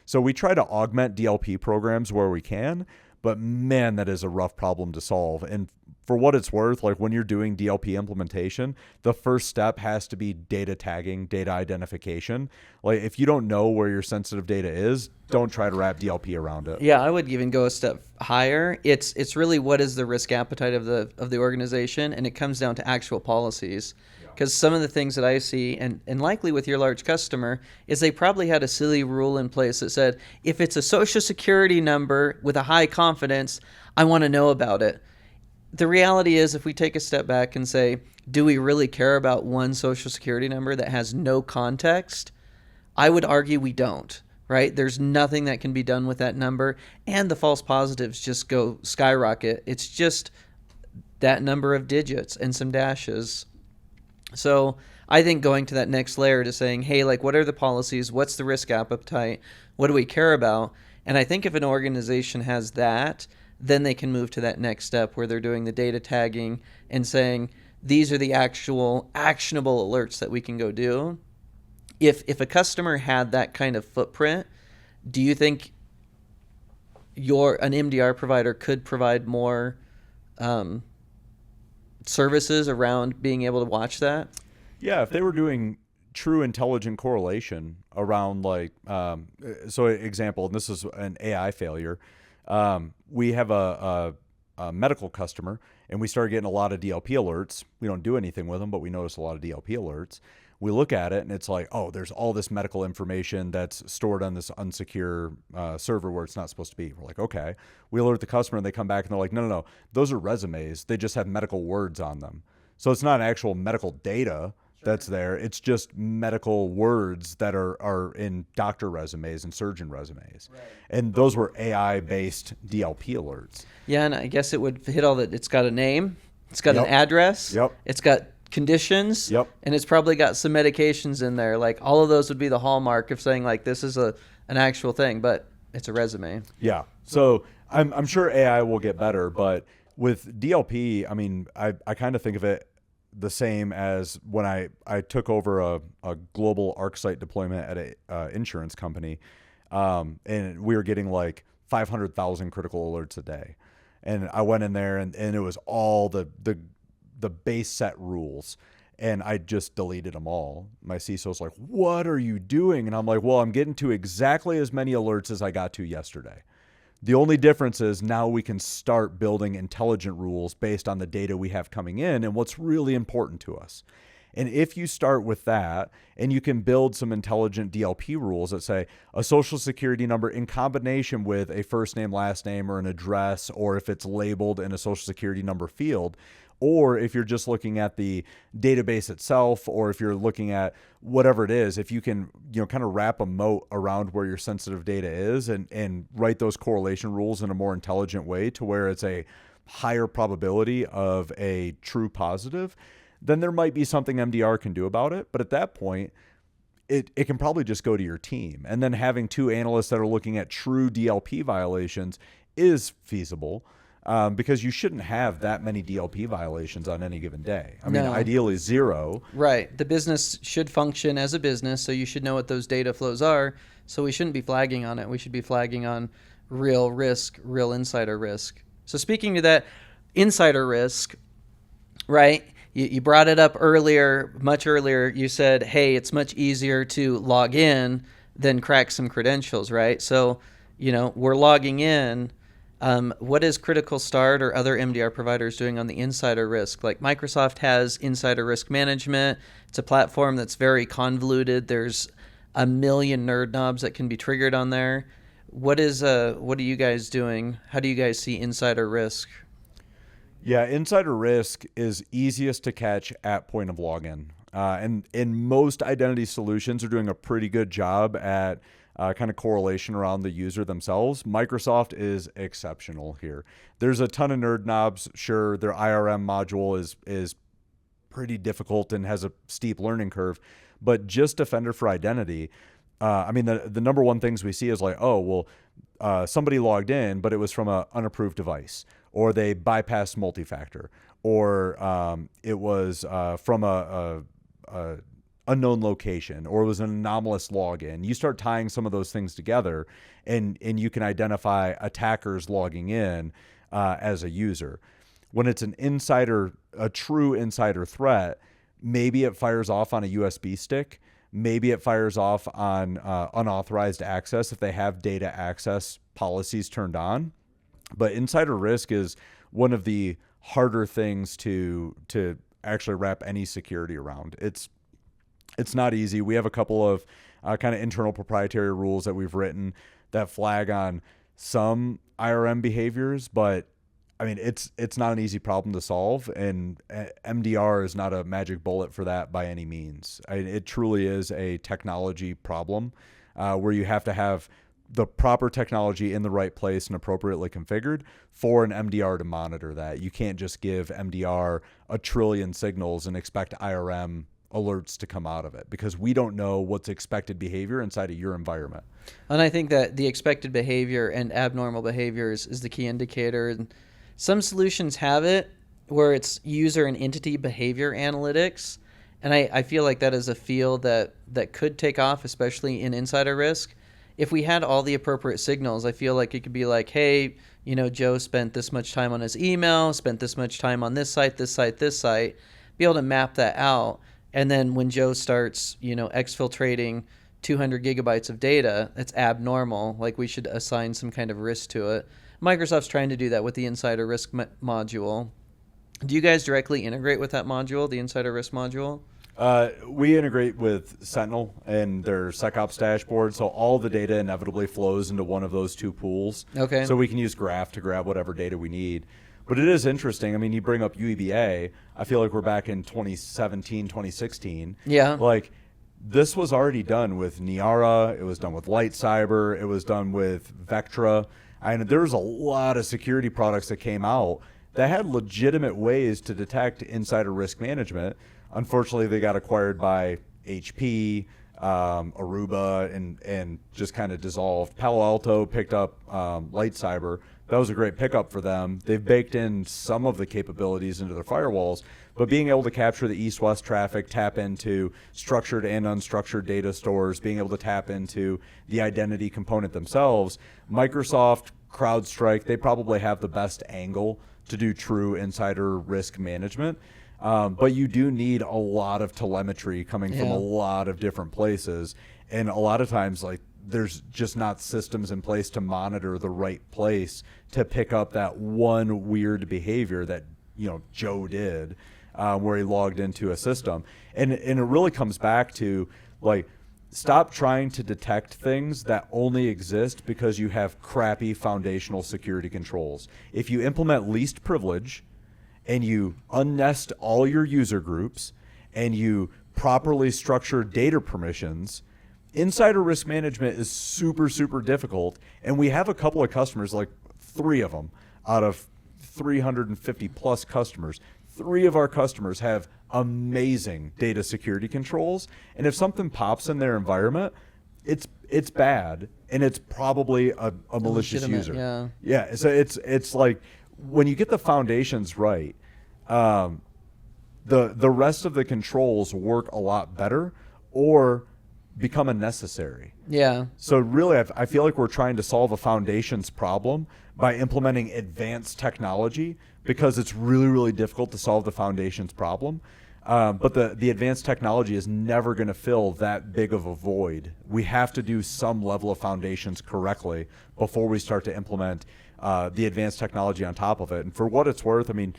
So we try to augment DLP programs where we can, but man, that is a rough problem to solve. And for what it's worth, like when you're doing DLP implementation, the first step has to be data tagging, data identification. Like if you don't know where your sensitive data is, don't try to wrap DLP around it. yeah, I would even go a step higher. It's really what is the risk appetite of the organization, and it comes down to actual policies. Because some of the things that I see, and likely with your large customer, is they probably had a silly rule in place that said, if it's a social security number with a high confidence, I want to know about it. The reality is, if we take a step back and say, do we really care about one social security number that has no context? I would argue we don't, right? There's nothing that can be done with that number, and the false positives just go skyrocket. It's just that number of digits and some dashes. So I think going to that next layer to saying, hey, like, what are the policies? What's the risk appetite? What do we care about? And I think if an organization has that, then they can move to that next step where they're doing the data tagging and saying, these are the actual actionable alerts that we can go do. If a customer had that kind of footprint, do you think an MDR provider could provide more services around being able to watch that? Yeah, if they were doing true intelligent correlation around so example, and this is an AI failure. We have a medical customer, and we started getting a lot of DLP alerts. We don't do anything with them, but we notice a lot of DLP alerts. We look at it, and it's like, oh, there's all this medical information that's stored on this unsecure server where it's not supposed to be. We're like, okay. We alert the customer, and they come back, and they're like, no. Those are resumes. They just have medical words on them. So it's not actual medical data that's there. It's just medical words that are in doctor resumes and surgeon resumes. Right. And those were AI-based DLP alerts. Yeah, and I guess it would hit all that. It's got a name. It's got an address. It's got conditions. And it's probably got some medications in there. Like, all of those would be the hallmark of saying, like, this is an actual thing, but it's a resume. Yeah. So I'm sure AI will get better, but with DLP, I mean, I kind of think of it the same as when I took over a global ArcSite deployment at a insurance company, and we were getting like 500,000 critical alerts a day. And I went in there, and it was all the base set rules. and I just deleted them all. My CISO's like, "What are you doing?" And I'm like, "Well, I'm getting to exactly as many alerts as I got to yesterday. The only difference is now we can start building intelligent rules based on the data we have coming in and what's really important to us." And if you start with that and you can build some intelligent DLP rules that say a social security number in combination with a first name, last name, or an address, or if it's labeled in a social security number field, or if you're just looking at the database itself, or if you're looking at whatever it is, if you can, kind of wrap a moat around where your sensitive data is and write those correlation rules in a more intelligent way to where it's a higher probability of a true positive, then there might be something MDR can do about it. But at that point, it can probably just go to your team. And then having 2 analysts that are looking at true DLP violations is feasible, because you shouldn't have that many DLP violations on any given day. I mean, No. ideally 0. Right. The business should function as a business, so you should know what those data flows are. So we shouldn't be flagging on it. We should be flagging on real risk, real insider risk. So speaking to that insider risk, right? You brought it up earlier, much earlier. You said, hey, it's much easier to log in than crack some credentials, right? So, we're logging in. What is Critical Start or other MDR providers doing on the insider risk? Like Microsoft has insider risk management. It's a platform that's very convoluted. There's a million nerd knobs that can be triggered on there. What are you guys doing? How do you guys see insider risk? Yeah, insider risk is easiest to catch at point of login. And most identity solutions are doing a pretty good job at kind of correlation around the user themselves. Microsoft is exceptional here. There's a ton of nerd knobs. Sure, their IRM module is pretty difficult and has a steep learning curve, but just Defender for Identity, the number one things we see is like, somebody logged in, but it was from an unapproved device, or they bypassed multi-factor, or it was from a unknown location, or it was an anomalous login. You start tying some of those things together, and you can identify attackers logging in as a user. When it's a true insider threat, maybe it fires off on a USB stick. Maybe it fires off on unauthorized access if they have data access policies turned on. But insider risk is one of the harder things to actually wrap any security around. It's not easy. We have a couple of kind of internal proprietary rules that we've written that flag on some IRM behaviors, but I mean, it's not an easy problem to solve, and MDR is not a magic bullet for that by any means. It truly is a technology problem where you have to have the proper technology in the right place and appropriately configured for an MDR to monitor that. You can't just give MDR a trillion signals and expect IRM alerts to come out of it, because we don't know what's expected behavior inside of your environment. And I think that the expected behavior and abnormal behaviors is the key indicator. And some solutions have it where it's user and entity behavior analytics. And I feel like that is a field that could take off, especially in insider risk. If we had all the appropriate signals, I feel like it could be like, hey, Joe spent this much time on his email, spent this much time on this site, this site, this site, be able to map that out. And then when Joe starts, exfiltrating 200 gigabytes of data, that's abnormal. Like, we should assign some kind of risk to it. Microsoft's trying to do that with the insider risk module. Do you guys directly integrate with that module, the insider risk module? We integrate with Sentinel and their SecOps dashboard, so all the data inevitably flows into one of those two pools. Okay. So we can use Graph to grab whatever data we need. But it is interesting. I mean, you bring up UEBA. I feel like we're back in 2017, 2016. Yeah. Like, this was already done with Niara. It was done with Light Cyber. It was done with Vectra. And there was a lot of security products that came out that had legitimate ways to detect insider risk management. Unfortunately, they got acquired by HP, Aruba, and just kind of dissolved. Palo Alto picked up Light Cyber. That was a great pickup for them. They've baked in some of the capabilities into their firewalls, but being able to capture the east-west traffic, tap into structured and unstructured data stores, being able to tap into the identity component themselves, Microsoft, CrowdStrike, they probably have the best angle to do true insider risk management. But you do need a lot of telemetry coming from a lot of different places. And a lot of times, like, there's just not systems in place to monitor the right place to pick up that one weird behavior that, Joe did, where he logged into a system. And it really comes back to, like, stop trying to detect things that only exist because you have crappy foundational security controls. If you implement least privilege and you unnest all your user groups and you properly structure data permissions, insider risk management is super, super difficult. And we have a couple of customers, like 3 of them out of 350 plus customers. 3 of our customers have amazing data security controls. And if something pops in their environment, it's bad, and it's probably a malicious user. Yeah. Yeah. So it's like, when you get the foundations right, the rest of the controls work a lot better or become unnecessary. Yeah. So really, I feel like we're trying to solve a foundations problem by implementing advanced technology, because it's really, really difficult to solve the foundations problem. But the advanced technology is never going to fill that big of a void. We have to do some level of foundations correctly before we start to implement the advanced technology on top of it. And for what it's worth, I mean,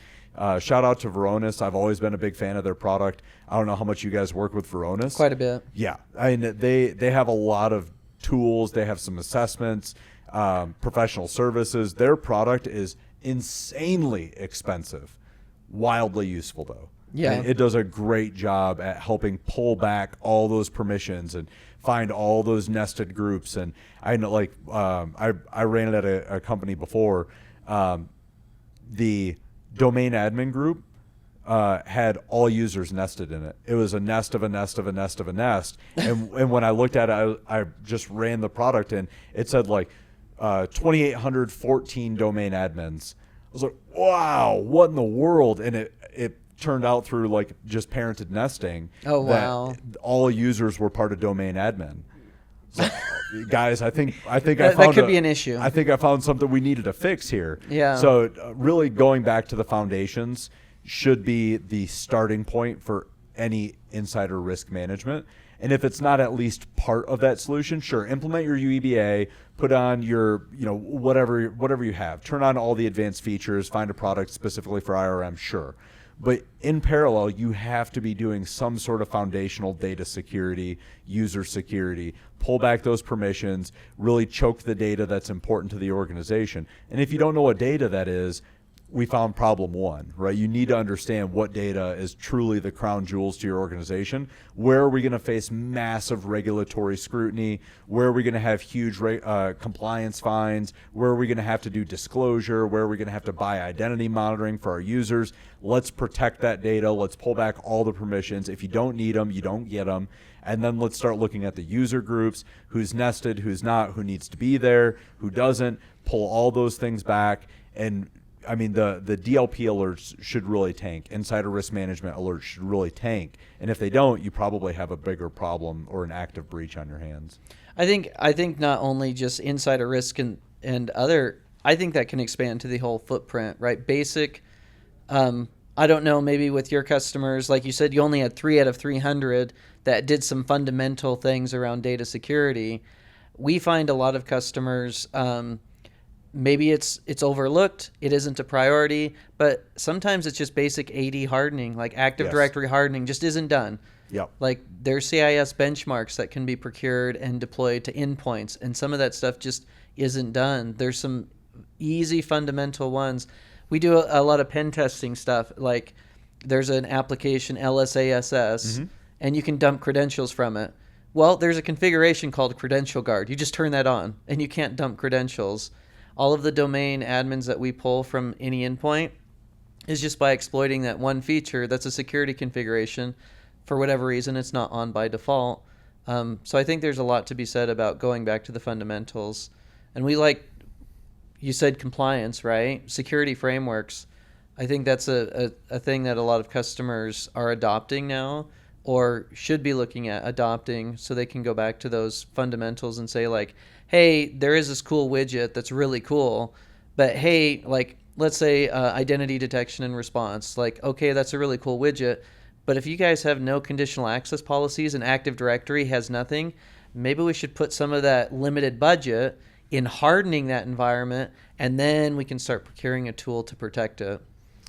shout out to Varonis. I've always been a big fan of their product. I don't know how much you guys work with Varonis. Quite a bit. Yeah. I mean, they have a lot of tools. They have some assessments, professional services. Their product is insanely expensive, wildly useful though. Yeah. And it does a great job at helping pull back all those permissions and find all those nested groups. And I know, like, I ran it at a company before. The domain admin group had all users nested in it. It was a nest of a nest of a nest of a nest. And when I looked at it, I just ran the product, and it said like 2,814 domain admins. I was like, wow, what in the world? And it turned out through, like, just parented nesting. Oh, wow. That all users were part of domain admin. So, guys, I think I found that could be an issue. I think I found something we needed to fix here. Yeah. So really going back to the foundations should be the starting point for any insider risk management. And if it's not at least part of that solution, sure, implement your UEBA, put on your, whatever you have, turn on all the advanced features, find a product specifically for IRM, sure. But in parallel, you have to be doing some sort of foundational data security, user security, pull back those permissions, really choke the data that's important to the organization. And if you don't know what data that is, we found problem 1, right? You need to understand what data is truly the crown jewels to your organization. Where are we going to face massive regulatory scrutiny? Where are we going to have huge compliance fines? Where are we going to have to do disclosure? Where are we going to have to buy identity monitoring for our users? Let's protect that data. Let's pull back all the permissions. If you don't need them, you don't get them. And then let's start looking at the user groups, who's nested, who's not, who needs to be there, who doesn't, pull all those things back. And I mean, the DLP alerts should really tank. Insider risk management alerts should really tank. And if they don't, you probably have a bigger problem or an active breach on your hands. I think not only just insider risk and other, I think that can expand to the whole footprint, right? Basic, I don't know, maybe with your customers, like you said, you only had 3 out of 300 that did some fundamental things around data security. We find a lot of customers, maybe it's overlooked, it isn't a priority, but sometimes it's just basic AD hardening, like Active Directory hardening just isn't done. Yep. Like there's CIS benchmarks that can be procured and deployed to endpoints, and some of that stuff just isn't done. There's some easy fundamental ones. We do a lot of pen testing stuff, like there's an application LSASS, and you can dump credentials from it. Well, there's a configuration called Credential Guard. You just turn that on, and you can't dump credentials. All of the domain admins that we pull from any endpoint is just by exploiting that one feature that's a security configuration. For whatever reason, it's not on by default. So I think there's a lot to be said about going back to the fundamentals. And we like, you said compliance, right? Security frameworks. I think that's a thing that a lot of customers are adopting now, or should be looking at adopting, so they can go back to those fundamentals and say, like, hey, there is this cool widget that's really cool, but hey, like, let's say identity detection and response. Like, okay, that's a really cool widget, but if you guys have no conditional access policies and Active Directory has nothing, maybe we should put some of that limited budget in hardening that environment, and then we can start procuring a tool to protect it.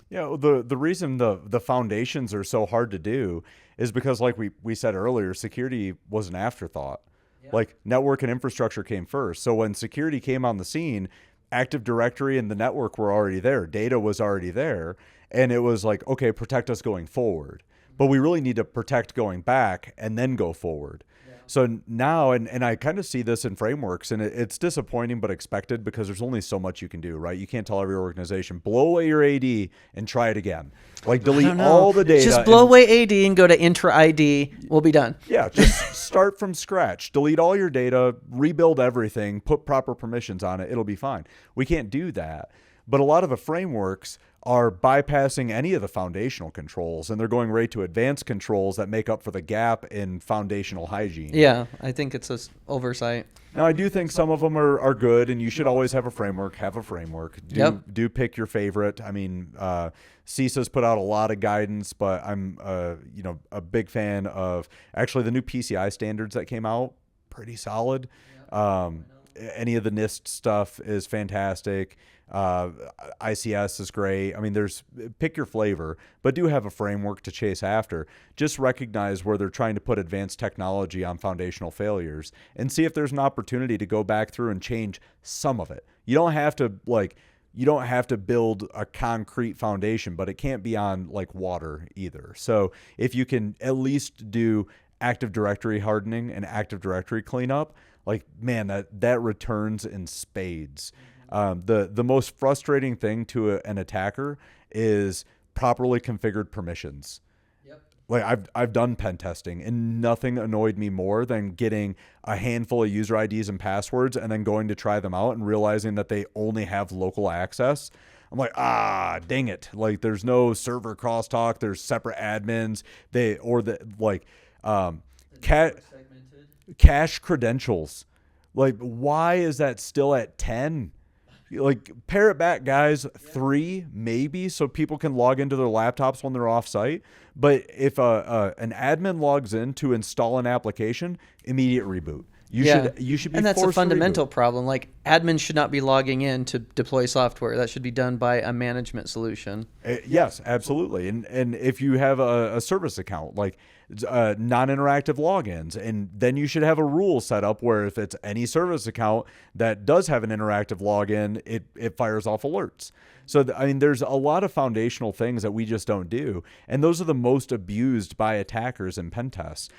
Yeah, the reason the foundations are so hard to do is because, like we said earlier, security was an afterthought. Yeah. Like, network and infrastructure came first. So when security came on the scene, Active Directory and the network were already there. Data was already there. And it was like, okay, protect us going forward. But we really need to protect going back and then go forward. So now, and I kind of see this in frameworks, and it's disappointing but expected because there's only so much you can do, right? You can't tell every organization, blow away your AD and try it again. Like, delete all the data. Just blow away AD and go to intra ID. We'll be done. Yeah, just start from scratch. Delete all your data, rebuild everything, put proper permissions on it. It'll be fine. We can't do that. But a lot of the frameworks are bypassing any of the foundational controls, and they're going right to advanced controls that make up for the gap in foundational hygiene. Yeah, I think it's an oversight. Now, I do think some of them are good, and you should always have a framework. Have a framework. Do pick your favorite. I mean, CISA's put out a lot of guidance, but I'm a big fan of actually the new PCI standards that came out. Pretty solid. Any of the NIST stuff is fantastic. ICS is great. I mean, pick your flavor, but do have a framework to chase after. Just recognize where they're trying to put advanced technology on foundational failures and see if there's an opportunity to go back through and change some of it. You don't have to build a concrete foundation, but it can't be on like water either. So if you can at least do Active Directory hardening and Active Directory cleanup, like, man, that returns in spades. The most frustrating thing to an attacker is properly configured permissions. Yep. Like, I've done pen testing, and nothing annoyed me more than getting a handful of user IDs and passwords and then going to try them out and realizing that they only have local access. I'm like, dang it. Like, there's no server crosstalk. There's separate admins. Cache credentials. Like, why is that still at 10? Like, pare it back, guys. 3 maybe, so people can log into their laptops when they're off site. But if an admin logs in to install an application, immediate reboot. You should be. And that's a forced to fundamental reboot. problem. Like, admins should not be logging in to deploy software. That should be done by a management solution. Yes, absolutely. And if you have a service account, like non-interactive logins, and then you should have a rule set up where if it's any service account that does have an interactive login, it fires off alerts. So, I mean, there's a lot of foundational things that we just don't do. And those are the most abused by attackers in pen tests.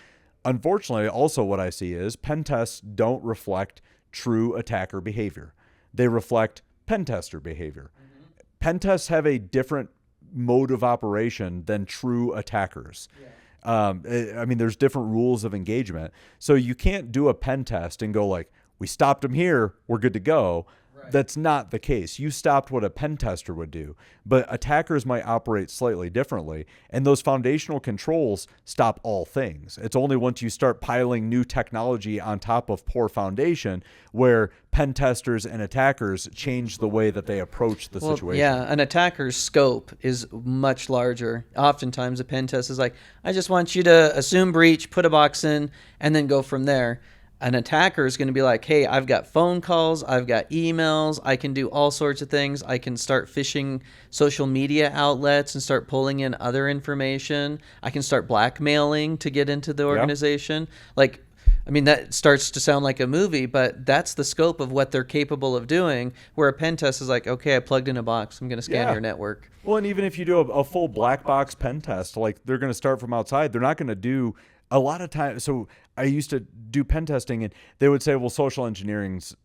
Unfortunately, also what I see is pen tests don't reflect true attacker behavior. They reflect pen tester behavior. Mm-hmm. Pen tests have a different mode of operation than true attackers. Yeah. I mean, there's different rules of engagement. So you can't do a pen test and go like, we stopped them here, we're good to go. Right. That's not the case. You stopped what a pen tester would do, but attackers might operate slightly differently. And those foundational controls stop all things. It's only once you start piling new technology on top of poor foundation where pen testers and attackers change the way that they approach the situation. Yeah, an attacker's scope is much larger. Oftentimes a pen test is like, I just want you to assume breach, put a box in, and then go from there. An attacker is going to be like, hey, I've got phone calls, I've got emails, I can do all sorts of things. I can start phishing social media outlets and start pulling in other information. I can start blackmailing to get into the organization. Yeah. Like, I mean, that starts to sound like a movie, but that's the scope of what they're capable of doing, where a pen test is like, okay, I plugged in a box, I'm going to scan your network. Well, and even if you do a full black box pen test, like, they're going to start from outside. They're not going to do a lot of times. So I used to do pen testing, and they would say, well, social engineering's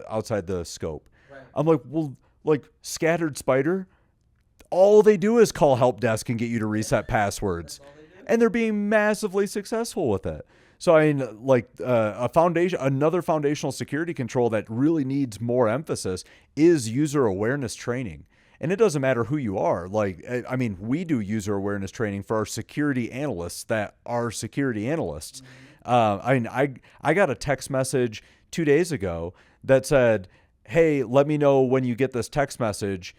outside the scope. Right. I'm like, well, like, Scattered Spider, all they do is call help desk and get you to reset passwords. And they're being massively successful with it. So, I mean, like, another foundational security control that really needs more emphasis is user awareness training. And it doesn't matter who you are. Like, I mean, we do user awareness training for our security analysts that are security analysts. I mean, I got a text message 2 days ago that said, hey, let me know when you get this text message.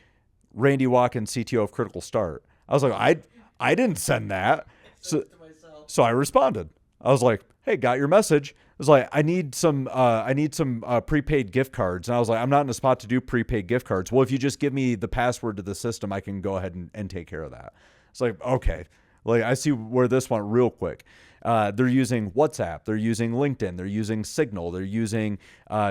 Randy Watkins, CTO of Critical Start. I was like, I didn't send that. So I responded. I was like, hey, got your message. I was like, I need some prepaid gift cards. And I was like, I'm not in a spot to do prepaid gift cards. Well, if you just give me the password to the system, I can go ahead and take care of that. It's like, okay. Like, I see where this went real quick. They're using WhatsApp. They're using LinkedIn. They're using Signal. They're using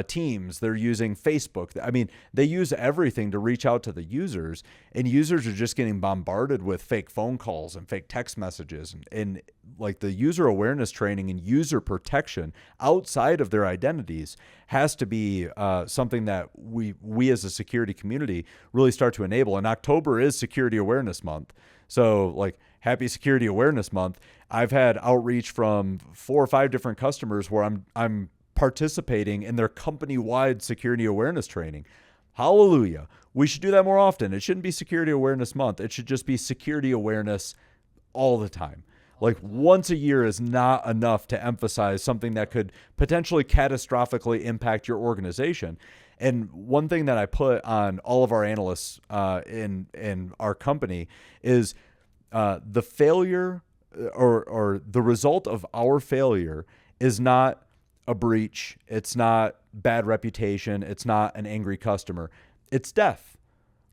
Teams. They're using Facebook. I mean, they use everything to reach out to the users, and users are just getting bombarded with fake phone calls and fake text messages. And like the user awareness training and user protection outside of their identities has to be something that we as a security community really start to enable. And October is Security Awareness Month. So like, happy Security Awareness Month. I've had outreach from 4 or 5 different customers where I'm participating in their company-wide security awareness training. Hallelujah. We should do that more often. It shouldn't be Security Awareness Month. It should just be security awareness all the time. Like, once a year is not enough to emphasize something that could potentially catastrophically impact your organization. And one thing that I put on all of our analysts in our company is the failure or the result of our failure is not a breach. It's not bad reputation. It's not an angry customer. It's death,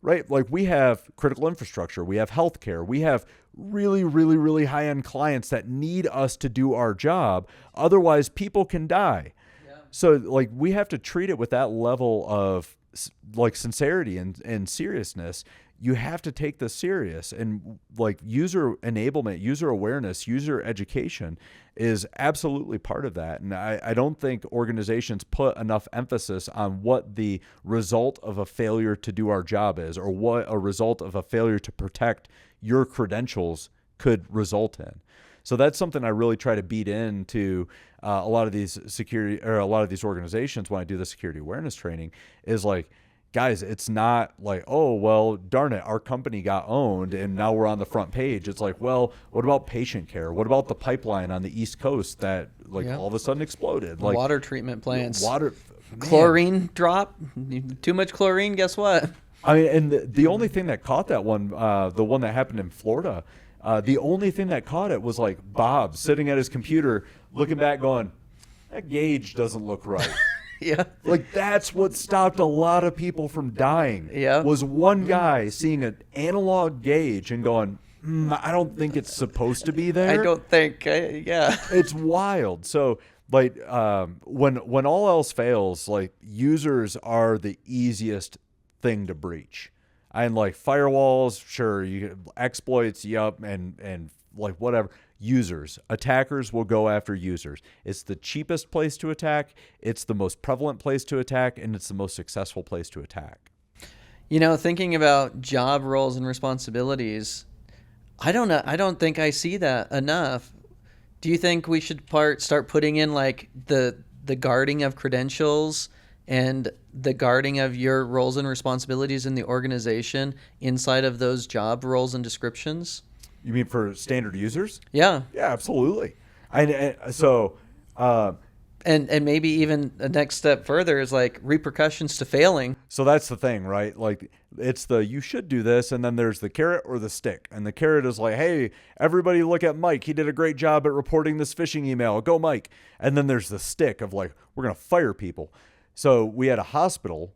right? Like, we have critical infrastructure. We have healthcare. We have really, really, really high-end clients that need us to do our job. Otherwise, people can die. Yeah. So like, we have to treat it with that level of like sincerity and seriousness. You have to take this serious, and like, user enablement, user awareness, user education is absolutely part of that. And I don't think organizations put enough emphasis on what the result of a failure to do our job is, or what a result of a failure to protect your credentials could result in. So that's something I really try to beat into a lot of these security, or a lot of these organizations when I do the security awareness training, is like, guys, it's not like, oh, well, darn it, our company got owned and now we're on the front page. It's like, well, what about patient care? What about the pipeline on the East Coast that all of a sudden exploded? Like, water treatment plants. Chlorine drop. Too much chlorine, guess what? I mean, and the only thing that caught that one, the one that happened in Florida, the only thing that caught it was like Bob sitting at his computer looking back going, that gauge doesn't look right. Yeah. Like, that's what stopped a lot of people from dying. Yeah. Was one guy seeing an analog gauge and going, I don't think it's supposed to be there. I don't think, yeah. It's wild. So like, when all else fails, like, users are the easiest thing to breach. And like, firewalls, sure, exploits, yup, and like, whatever. Users, attackers will go after users. It's the cheapest place to attack. It's the most prevalent place to attack, and it's the most successful place to attack. You know, thinking about job roles and responsibilities, I don't know. I don't think I see that enough. Do you think we should start putting in like the guarding of credentials and the guarding of your roles and responsibilities in the organization inside of those job roles and descriptions? You mean for standard users? Yeah. Yeah, absolutely. And maybe even the next step further is like repercussions to failing. So that's the thing, right? Like, it's you should do this, and then there's the carrot or the stick. And the carrot is like, hey, everybody look at Mike. He did a great job at reporting this phishing email. Go, Mike. And then there's the stick of like, we're going to fire people. So we had a hospital.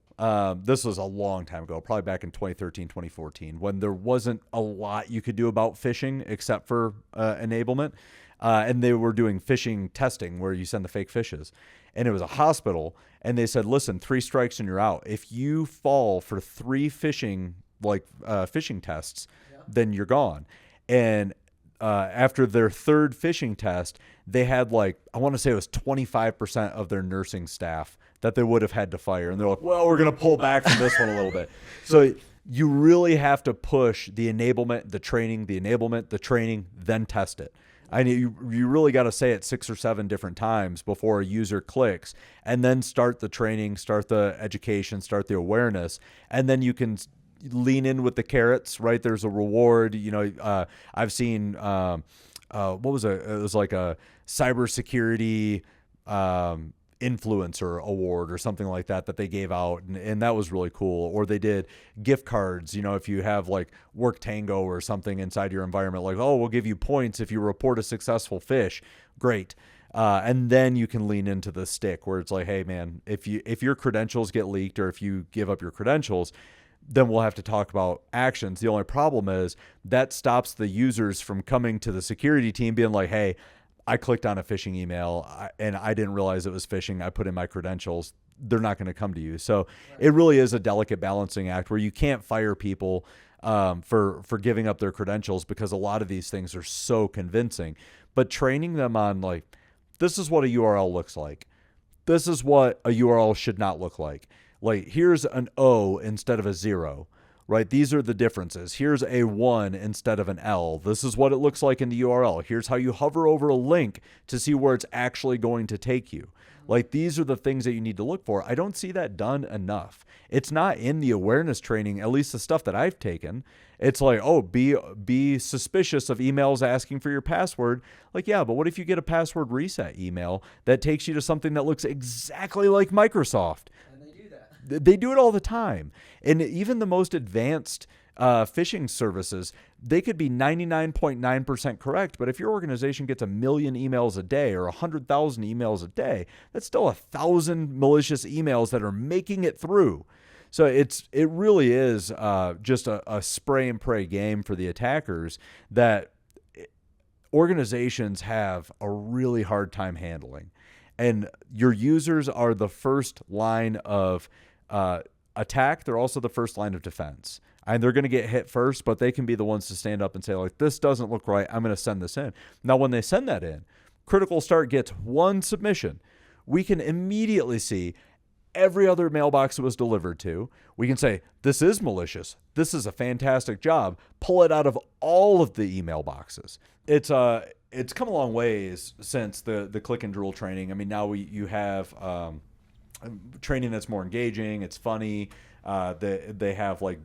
This was a long time ago, probably back in 2013, 2014, when there wasn't a lot you could do about phishing except for enablement. And they were doing phishing testing where you send the fake fishes. And it was a hospital. And they said, listen, 3 strikes and you're out. If you fall for 3 phishing tests, then you're gone. And after their 3rd phishing test, they had like, I want to say it was 25% of their nursing staff that they would have had to fire. And they're like, well, we're going to pull back from this one a little bit. So you really have to push the enablement, the training, then test it. I mean, you really got to say it 6 or 7 different times before a user clicks, and then start the training, start the education, start the awareness, and then you can lean in with the carrots, right? There's a reward. You know, I've seen, what was it? It was like a cybersecurity influencer award or something like that they gave out, and that was really cool. Or they did gift cards, if you have like Work Tango or something inside your environment, like, oh, we'll give you points if you report a successful fish. Great. And then you can lean into the stick where it's like, hey man, if your credentials get leaked or if you give up your credentials, then we'll have to talk about actions. The only problem is that stops the users from coming to the security team being like, hey, I clicked on a phishing email and I didn't realize it was phishing. I put in my credentials. They're not going to come to you. So it really is a delicate balancing act where you can't fire people for giving up their credentials, because a lot of these things are so convincing. But training them on like, this is what a URL looks like. This is what a URL should not look like. Like, here's an O instead of a 0, right? These are the differences. Here's a 1 instead of an L. This is what it looks like in the URL. Here's how you hover over a link to see where it's actually going to take you. Like, these are the things that you need to look for. I don't see that done enough. It's not in the awareness training, at least the stuff that I've taken. It's like, oh, be suspicious of emails asking for your password. Like, yeah, but what if you get a password reset email that takes you to something that looks exactly like Microsoft? They do it all the time. And even the most advanced phishing services, they could be 99.9% correct. But if your organization gets 1 million emails a day or 100,000 emails a day, that's still 1,000 malicious emails that are making it through. So it really is just a spray and pray game for the attackers that organizations have a really hard time handling. And your users are the first line of attack. They're also the first line of defense. And they're going to get hit first, but they can be the ones to stand up and say, like, this doesn't look right. I'm going to send this in. Now, when they send that in, Critical Start gets one submission. We can immediately see every other mailbox it was delivered to. We can say, this is malicious. This is a fantastic job. Pull it out of all of the email boxes. It's come a long ways since the click and drill training. I mean, now you have training that's more engaging. It's funny. They have like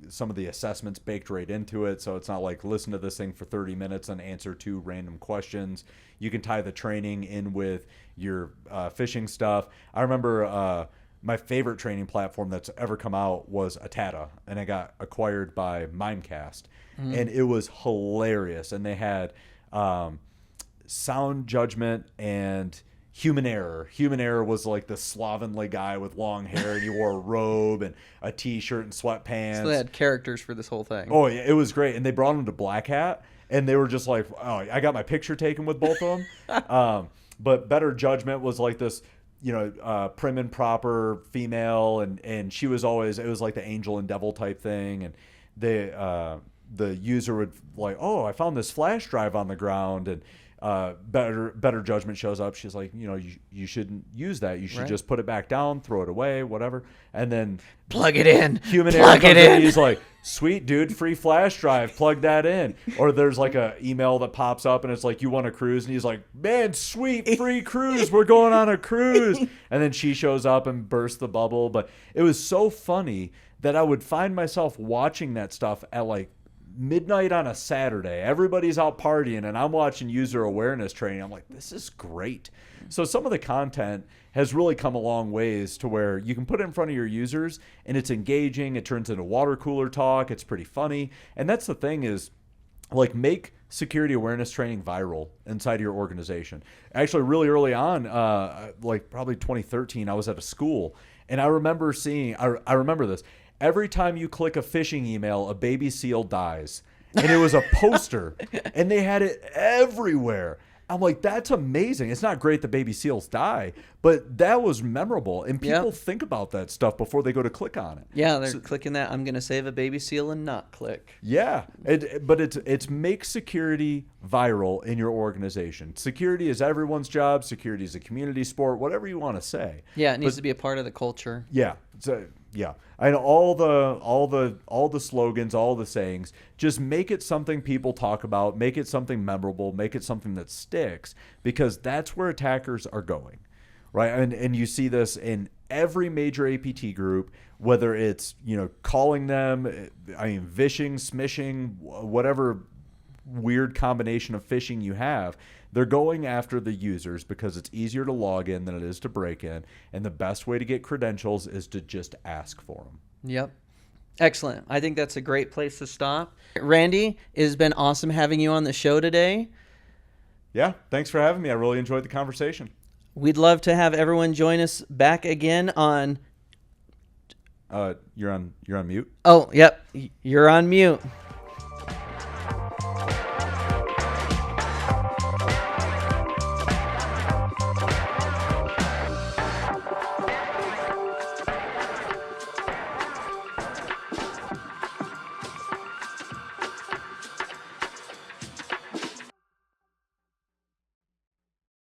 some of the assessments baked right into it, so it's not like listen to this thing for 30 minutes and answer 2 random questions. You can tie the training in with your phishing stuff. I remember my favorite training platform that's ever come out was Atata, and it got acquired by Mimecast, and it was hilarious. And they had sound judgment and human error. Human error was like the slovenly guy with long hair, and he wore a robe and a t-shirt and sweatpants. So they had characters for this whole thing. Oh yeah, it was great. And they brought him to Black Hat, and they were just like, oh, I got my picture taken with both of them. But Better Judgment was like this, prim and proper female, and she was always, it was like the angel and devil type thing. And the user would like, oh, I found this flash drive on the ground, and Better Judgment shows up. She's like, you shouldn't use that. You should just put it back down, throw it away, whatever. And then plug it in. Human error comes in. He's like, sweet dude, free flash drive, plug that in. Or there's like a email that pops up and it's like, you want a cruise? And he's like, man, sweet, free cruise. We're going on a cruise. And then she shows up and bursts the bubble. But it was so funny that I would find myself watching that stuff at like midnight on a Saturday. Everybody's out partying and I'm watching user awareness training. I'm like, this is great. So some of the content has really come a long ways to where you can put it in front of your users and it's engaging. It turns into water cooler talk. It's pretty funny. And that's the thing is, like, make security awareness training viral inside of your organization. Actually, really early on, like probably 2013, I was at a school and I remember seeing, I remember this. Every time you click a phishing email, a baby seal dies. And it was a poster. And they had it everywhere. I'm like, that's amazing. It's not great that baby seals die, but that was memorable. And people think about that stuff before they go to click on it. Yeah, they're clicking that, I'm going to save a baby seal and not click. Yeah, but it's make security viral in your organization. Security is everyone's job. Security is a community sport, whatever you want to say. Yeah, it needs to be a part of the culture. Yeah. Yeah, and all the slogans, all the sayings, just make it something people talk about, make it something memorable, make it something that sticks, because that's where attackers are going, right? And you see this in every major APT group, whether it's calling them, vishing, smishing, whatever weird combination of phishing you have. They're going after the users because it's easier to log in than it is to break in, and the best way to get credentials is to just ask for them. Yep. Excellent. I think that's a great place to stop. Randy, it has been awesome having you on the show today. Yeah, thanks for having me. I really enjoyed the conversation. We'd love to have everyone join us back again on... You're on mute. Oh, yep. You're on mute.